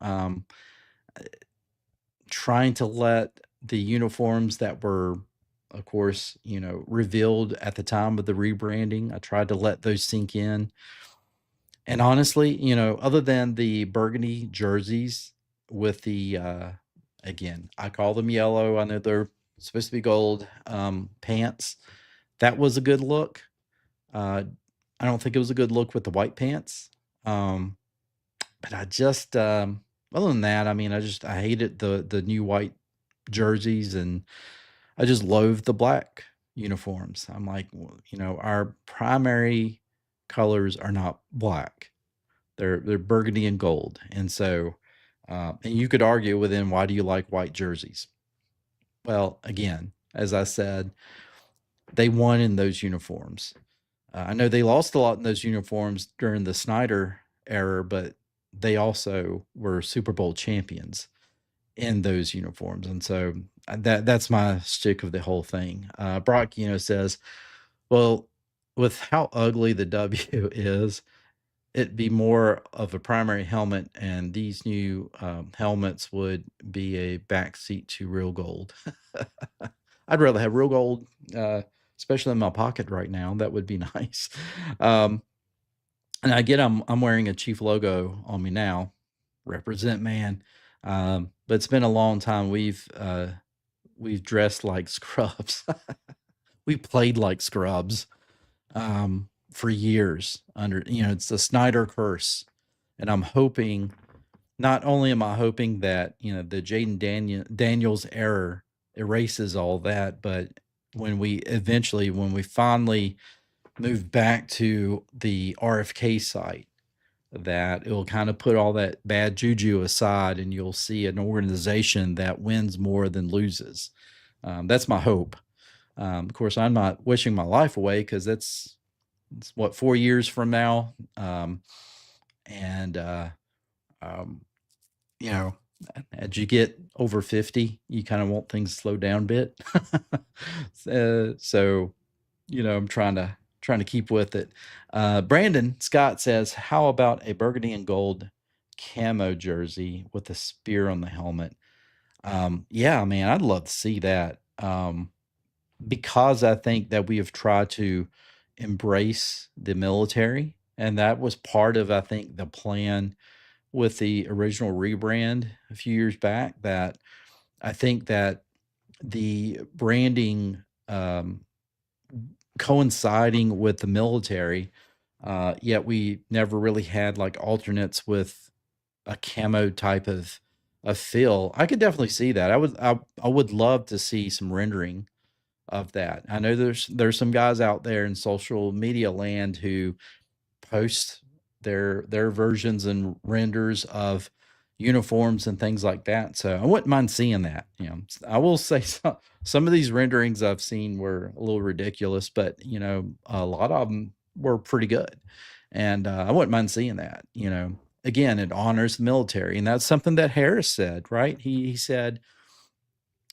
um, trying to let the uniforms that were, of course, revealed at the time of the rebranding. I tried to let those sink in. And honestly, other than the burgundy jerseys with the again, I call them yellow. I know they're supposed to be gold pants. That was a good look. Uh, I don't think it was a good look with the white pants. Um, but I just other than that, I mean, I hated the new white jerseys and I just loathed the black uniforms. I'm like, well, our primary colors are not black. They're burgundy and gold. And so and you could argue within why do you like white jerseys? Well, again, as I said, they won in those uniforms. I know they lost a lot in those uniforms during the Snyder era, but they also were Super Bowl champions in those uniforms. And so that's my stick of the whole thing. Brock, says, well, with how ugly the W is, it'd be more of a primary helmet, and these new helmets would be a backseat to real gold. I'd rather have real gold, especially in my pocket right now. That would be nice. Um, and I get I'm wearing a Chief logo on me now. Represent man. But it's been a long time. We've dressed like scrubs. We played like scrubs for years under, it's the Snyder curse. And I'm hoping, not only am I hoping that, the Daniels error erases all that, but when we finally move back to the RFK site, that it will kind of put all that bad juju aside and you'll see an organization that wins more than loses. That's my hope. Of course, I'm not wishing my life away because it's what, 4 years from now. And, um, you know, as you get over 50, you kind of want things to slow down a bit. So, I'm trying to keep with it. Brandon Scott says, "How about a burgundy and gold camo jersey with a spear on the helmet?" Yeah, man, I'd love to see that. Because I think that we have tried to embrace the military, and that was part of, I think, the plan with the original rebrand a few years back. That I think that the branding coinciding with the military, yet we never really had like alternates with a camo type of feel. I could definitely see that. I would love to see some rendering of that. I know there's some guys out there in social media land who post their versions and renders of uniforms and things like that. So I wouldn't mind seeing that. I will say some of these renderings I've seen were a little ridiculous, but a lot of them were pretty good, and I wouldn't mind seeing that. Again, it honors the military, and that's something that Harris said, right? He said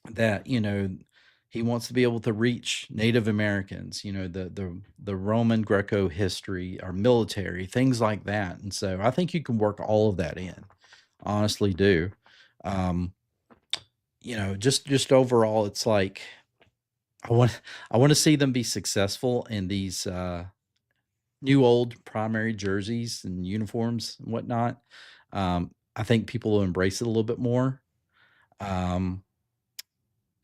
that he wants to be able to reach Native Americans, the Roman Greco history, our military, things like that. And so I think you can work all of that in. Honestly, do. Um, just overall, it's like I want I want to see them be successful in these new old primary jerseys and uniforms and whatnot. I think people will embrace it a little bit more. Um,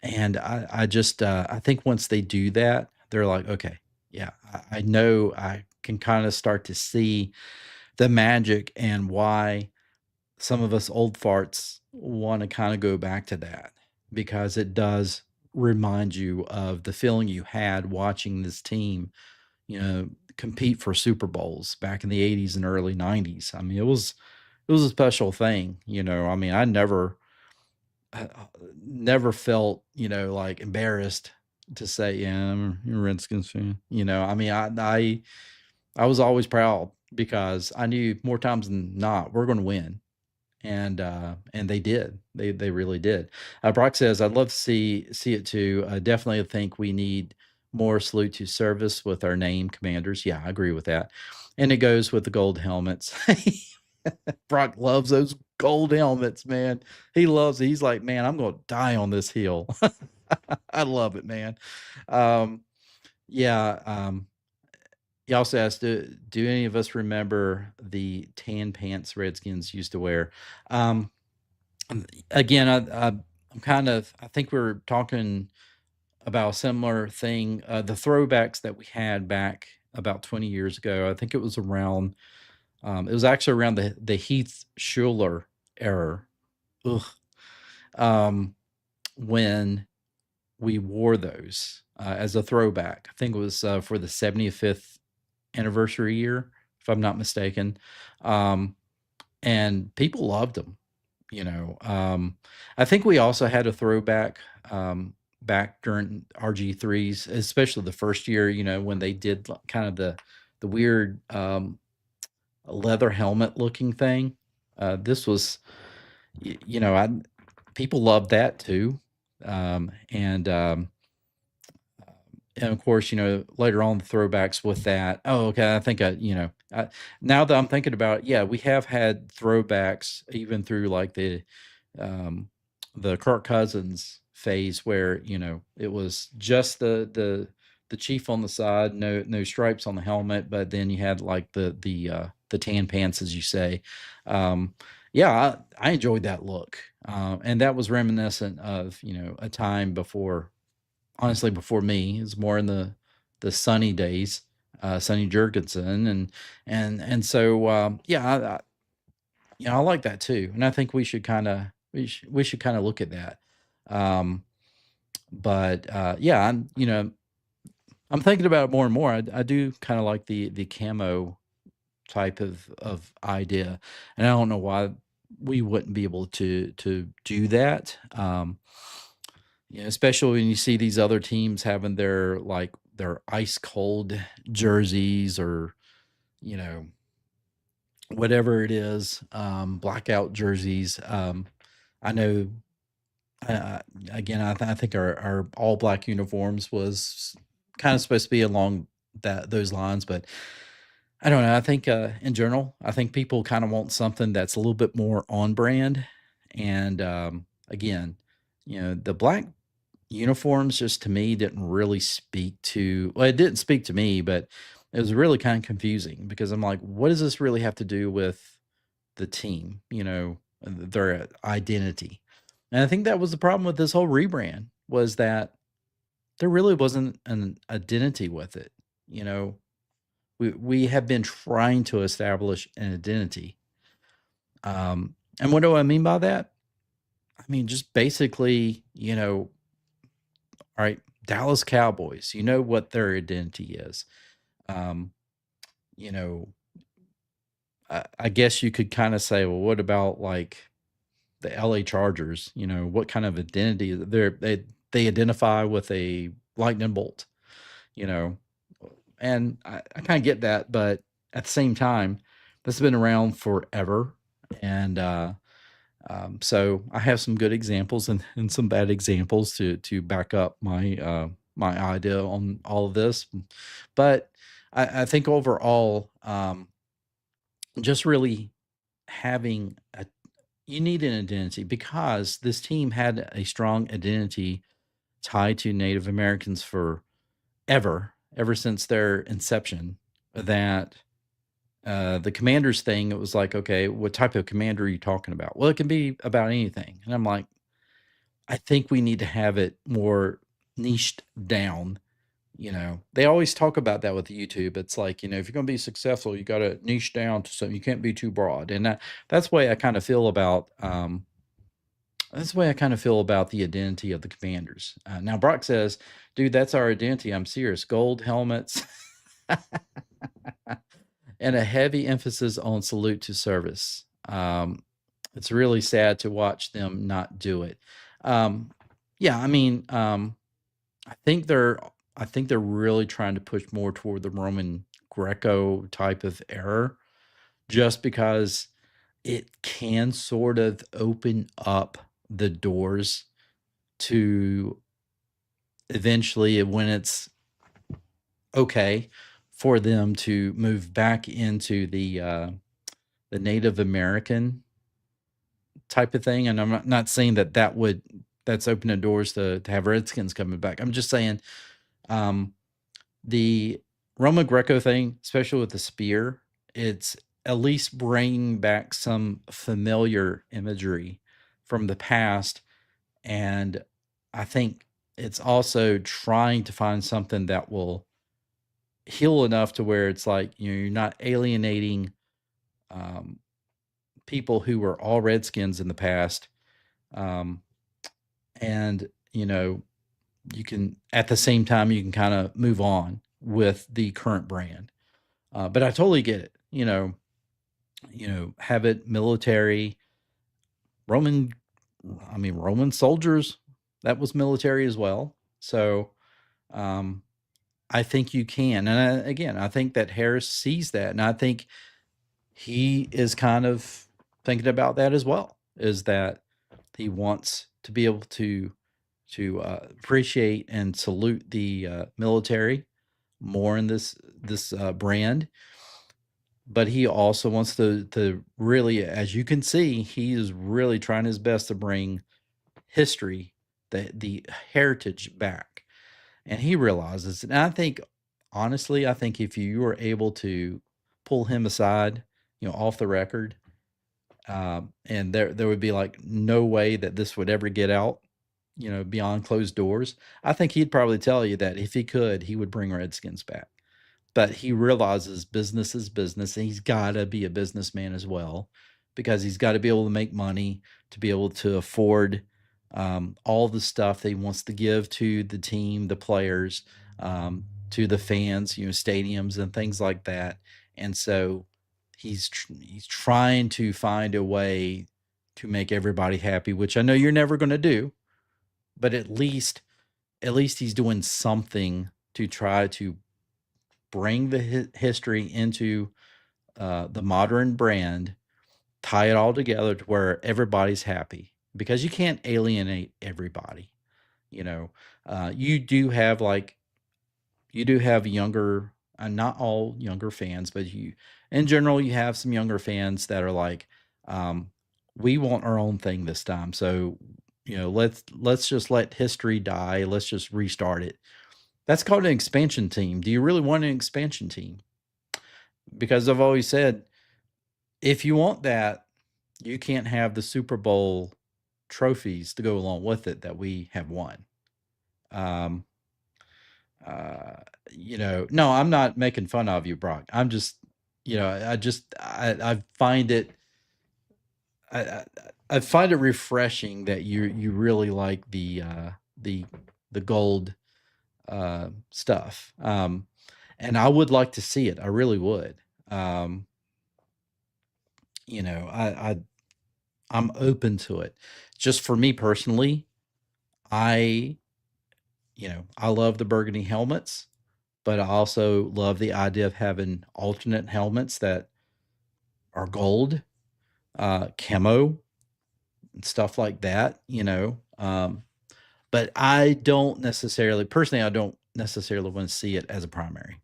and I just I think once they do that, they're like, okay, yeah, I know I can kind of start to see the magic and why some of us old farts want to kind of go back to that because it does remind you of the feeling you had watching this team, you know, compete for Super Bowls back in the 80s and early 90s. I mean, it was a special thing, you know. I mean, I never felt, you know, like embarrassed to say, yeah, I'm a Redskins fan. You know, I mean, I was always proud because I knew more times than not we're going to win, and they did. They really did. Brock says, "I'd love to see it too. I definitely think we need more salute to service with our name commanders." Yeah, I agree with that. And it goes with the gold helmets. Brock loves those gold helmets, man. He loves it. He's like, man, I'm gonna die on this hill. I love it, man. Um, yeah. He also asked, do any of us remember the tan pants Redskins used to wear? Um, Again, I'm kind of, I think we're talking about a similar thing. The throwbacks that we had back about 20 years ago, I think it was around, it was actually around the Heath Schuler era. Ugh. Um, when we wore those as a throwback. I think it was for the 75th anniversary year, if I'm not mistaken. Um, and people loved them. You know, I think we also had a throwback back during RG3s, especially the first year. You know, when they did kind of the weird leather helmet looking thing. This was, you know, I people loved that too, and and of course, you know, later on the throwbacks with that. Oh, okay. I think now that I'm thinking about it, yeah, we have had throwbacks even through like um, the Kirk Cousins phase where, you know, it was just the chief on the side, no stripes on the helmet, but then you had like the tan pants, as you say. Um, yeah, I enjoyed that look. And that was reminiscent of, you know, a time before, honestly, before me. It's more in the sunny days, Sonny Jurgensen, and so yeah, I like that too, and I think we should kind of we should kind of look at that. Um, but yeah, I'm thinking about it more and more. I do kind of like the camo type of idea, and I don't know why we wouldn't be able to do that. Yeah, especially when you see these other teams having their like their ice cold jerseys or, you know, whatever it is, blackout jerseys. I know, uh, again, I think our all black uniforms was kind of supposed to be along those lines, but I don't know. I think in general, I think people kind of want something that's a little bit more on brand. And again, you know, the black uniforms just to me didn't really speak to, well, it didn't speak to me, but it was really kind of confusing because I'm like, what does this really have to do with the team, you know, and their identity? And I think that was the problem with this whole rebrand was that there really wasn't an identity with it. You know, we have been trying to establish an identity. And what do I mean by that? I mean, just basically, you know, all right, Dallas Cowboys, you know what their identity is. Um, you know, I guess you could kind of say, well, what about like the LA Chargers? You know, what kind of identity they identify with a lightning bolt, you know. And I kind of get that, but at the same time, this has been around forever. And so I have some good examples and some bad examples to back up my idea on all of this. But I think overall, just really having you need an identity because this team had a strong identity tied to Native Americans for ever since their inception, that the commanders thing, it was like, okay, what type of commander are you talking about? Well, it can be about anything. And I'm like, I think we need to have it more niched down. They always talk about that with YouTube. It's like, if you're going to be successful, you got to niche down to something. You can't be too broad. And that's the way I kind of feel about that's the way I kind of feel about the identity of the commanders. Now, Brock says, dude, that's our identity. I'm serious. Gold helmets and a heavy emphasis on salute to service. It's really sad to watch them not do it. Um, yeah, I mean, I think they're I think they're really trying to push more toward the Roman Greco type of error, just because it can sort of open up the doors to eventually, when it's okay for them to move back into the Native American type of thing. And I'm not saying that's opening doors to have Redskins coming back. I'm just saying, um, the Roma Greco thing, especially with the spear, it's at least bringing back some familiar imagery from the past. And I think it's also trying to find something that will heal enough to where it's like, you're not alienating um, people who were all Redskins in the past. Um, and, you can, at the same time, you can kind of move on with the current brand. But I totally get it. Have it military, Roman. I mean, Roman soldiers. That was military as well. So um, I think you can. And again, I think that Harris sees that, and I think he is kind of thinking about that as well. Is that he wants to be able to appreciate and salute the military more in this brand, but he also wants to really, as you can see, he is really trying his best to bring history, the heritage back, and he realizes. And I think, honestly, I think if you were able to pull him aside, off the record, and there would be like no way that this would ever get out, beyond closed doors. I think he'd probably tell you that if he could, he would bring Redskins back. But he realizes business is business, and he's got to be a businessman as well, because he's got to be able to make money to be able to afford all the stuff that he wants to give to the team, the players, to the fans, stadiums and things like that. And so he's trying to find a way to make everybody happy, which I know you're never going to do, but at least he's doing something to try to bring the history into the modern brand, tie it all together to where everybody's happy, because you can't alienate everybody. You know, you do have younger, not all younger fans, but in general, you have some younger fans that are like, um, we want our own thing this time. So, let's just let history die. Let's just restart it. That's called an expansion team. Do you really want an expansion team? Because I've always said, if you want that, you can't have the Super Bowl trophies to go along with it that we have won. Um, uh, no, I'm not making fun of you, Brock. I'm just, I find it, I, I, I find it refreshing that you really like the the gold stuff. And I would like to see it. I really would. Um, you know, I, I I'm open to it. Just for me personally, I I love the burgundy helmets, but I also love the idea of having alternate helmets that are gold, camo, and stuff like that. But I don't necessarily want to see it as a primary.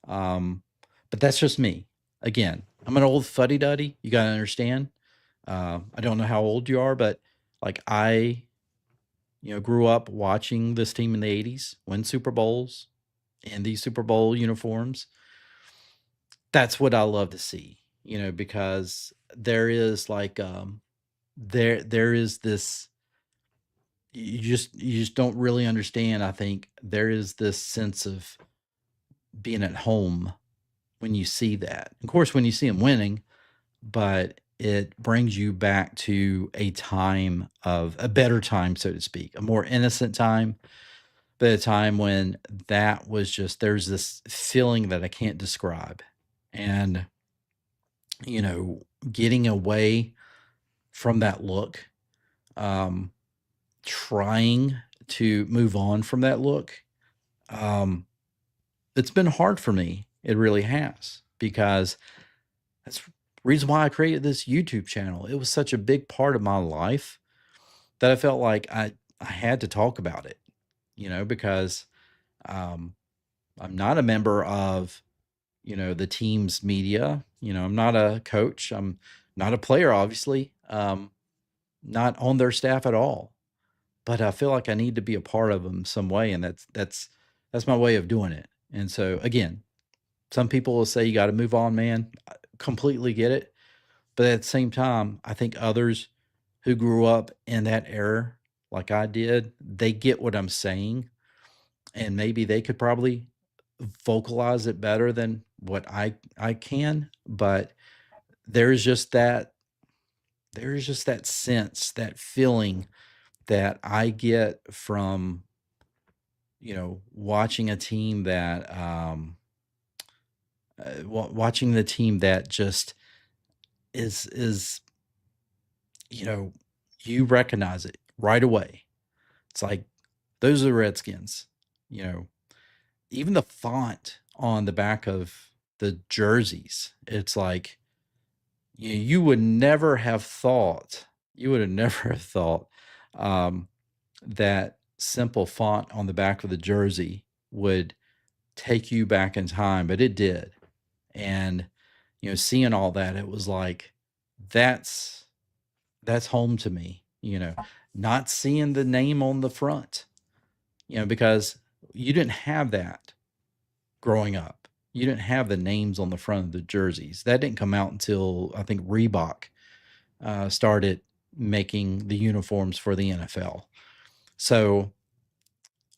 Um, but that's just me. Again, I'm an old fuddy duddy. You got to understand. I don't know how old you are, but like grew up watching this team in the 80s win Super Bowls in these Super Bowl uniforms. That's what I love to see, because there is like there is this you just don't really understand. I think there is this sense of being at home when you see that. Of course, when you see them winning, but it brings you back to a better time, so to speak, a more innocent time, but a time when that was just there's this feeling that I can't describe. And, you know, getting away from that look, um, trying to move on from that look, um, it's been hard for me. It really has, because that's the reason why I created this YouTube channel. It was such a big part of my life that I felt like I had to talk about it, because um, I'm not a member of, the team's media. I'm not a coach. I'm not a player, obviously. Not on their staff at all. But I feel like I need to be a part of them some way, and that's my way of doing it. And so again, some people will say you got to move on, man. I completely get it. But at the same time, I think others who grew up in that era, like I did, they get what I'm saying, and maybe they could probably vocalize it better than what I can. But there's just that there's just that sense, that feeling that I get from watching a team that watching the team that just is you know you recognize it right away. It's like those are the Redskins. You know, even the font on the back of the jerseys. It's like you would never have thought. You would have never have thought um, that simple font on the back of the jersey would take you back in time, but it did. And seeing all that, it was like that's that's home to me. Not seeing the name on the front, because you didn't have that growing up. You didn't have the names on the front of the jerseys. That didn't come out until I think Reebok started making the uniforms for the NFL. So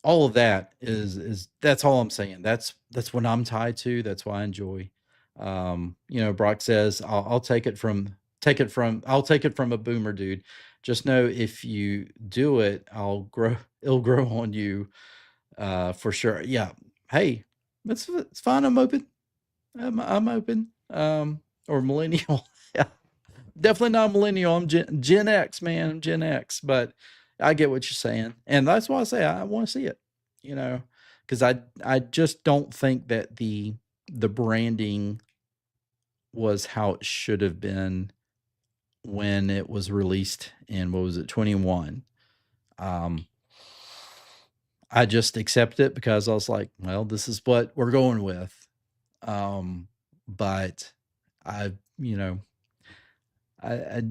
all of that is that's all I'm saying. That's what I'm tied to. That's why I enjoy. Brock says, I'll take it from a boomer dude. Just know if you do it, it'll grow on you for sure. Yeah. Hey, it's fine. I'm open. I'm open. Or millennial. Yeah. Definitely not millennial. I'm Gen X, man. I'm Gen X, but I get what you're saying, and that's why I say I want to see it. You know, because I just don't think that the branding was how it should have been when it was released in, what was it, 21. Um, I just accepted it because I was like, well, this is what we're going with. But I, you know, I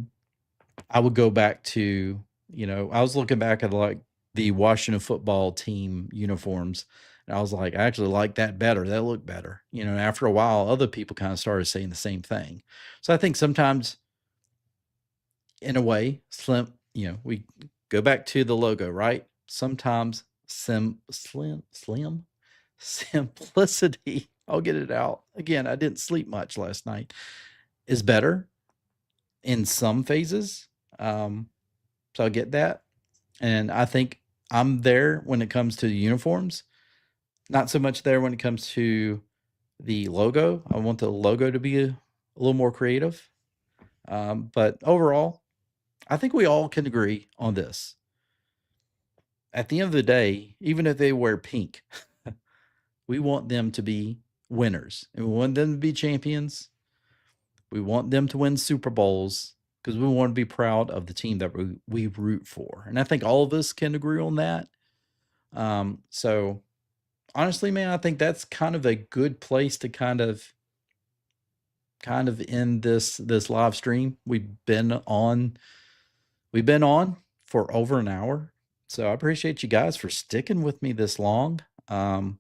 I would go back to, I was looking back at like the Washington football team uniforms. And I was like, I actually like that better. That looked better. After a while, other people kind of started saying the same thing. So I think sometimes, in a way, we go back to the logo, right? Sometimes slim simplicity. I'll get it out. Again, I didn't sleep much last night. Is better in some phases. So I get that. And I think I'm there when it comes to the uniforms, not so much there when it comes to the logo. I want the logo to be a little more creative. But overall, I think we all can agree on this. At the end of the day, even if they wear pink, we want them to be winners, and we want them to be champions. We want them to win Super Bowls because we want to be proud of the team that we root for. And I think all of us can agree on that. So honestly, man, I think that's kind of a good place to kind of end this live stream. We've been on for over an hour. So I appreciate you guys for sticking with me this long. Um,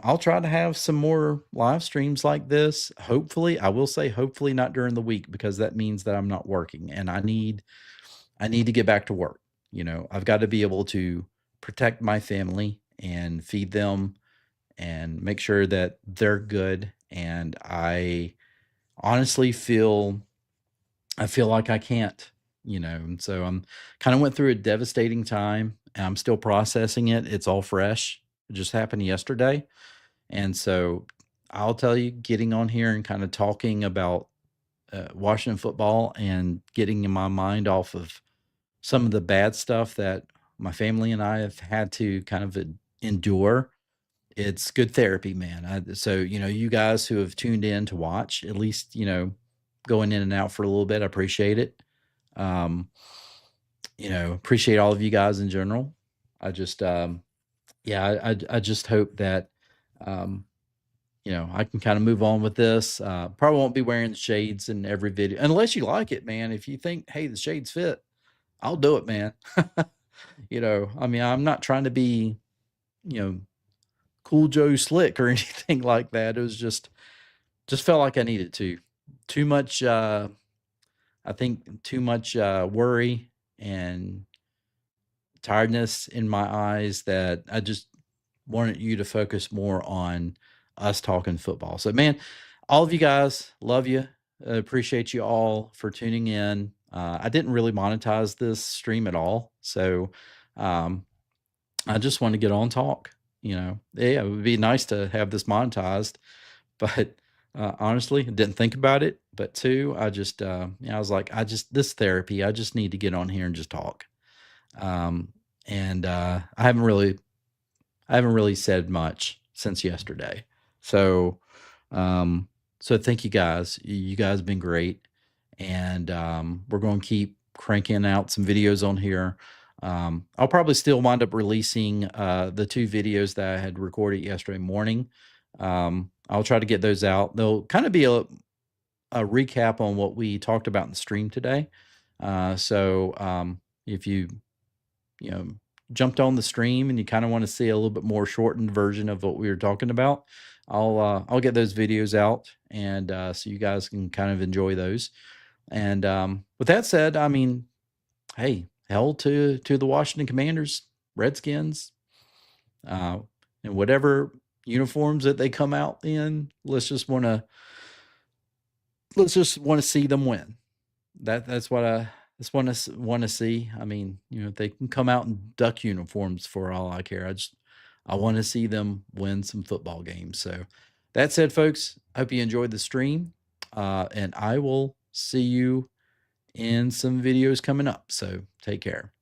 I'll try to have some more live streams like this. Hopefully, I will say hopefully not during the week because that means that I'm not working and I need to get back to work. I've got to be able to protect my family and feed them and make sure that they're good. And honestly I feel like I can't, and so I'm kind of went through a devastating time and I'm still processing it. It's all fresh. It just happened yesterday. And so I'll tell you, getting on here and kind of talking about Washington football and getting my mind off of some of the bad stuff that my family and I have had to kind of endure. It's good therapy, man. So, you guys who have tuned in to watch, at least, going in and out for a little bit, I appreciate it. Um, appreciate all of you guys in general. I just, yeah, I just hope that, um, I can kind of move on with this. Probably won't be wearing the shades in every video unless you like it, man. If you think, hey, the shades fit, I'll do it, man. I mean, I'm not trying to be, you know, cool Joe slick or anything like that. It was just felt like I needed to. Too much I think too much worry and tiredness in my eyes that I just wanted you to focus more on us talking football. So, man, all of you guys, love you. Appreciate you all for tuning in. I didn't really monetize this stream at all. So, um, I just want to get on and talk. Yeah, it would be nice to have this monetized, but honestly, I didn't think about it. But two, I was like, this therapy, I just need to get on here and just talk. Um, and I haven't really said much since yesterday. So, um, so thank you guys. You guys have been great. And we're going to keep cranking out some videos on here. I'll probably still wind up releasing the 2 videos that I had recorded yesterday morning. I'll try to get those out. They'll kind of be a recap on what we talked about in the stream today. If you know, jumped on the stream and you kind of want to see a little bit more shortened version of what we were talking about, I'll get those videos out and so you guys can kind of enjoy those. And with that said, I mean, hey, hell to the Washington Commanders, Redskins, uh, and whatever uniforms that they come out in. Let's just want to see them win. That's what I just want to see. I mean, they can come out in duck uniforms for all I care. I want to see them win some football games. So that said, folks, I hope you enjoyed the stream, and I will see you in some videos coming up. So take care.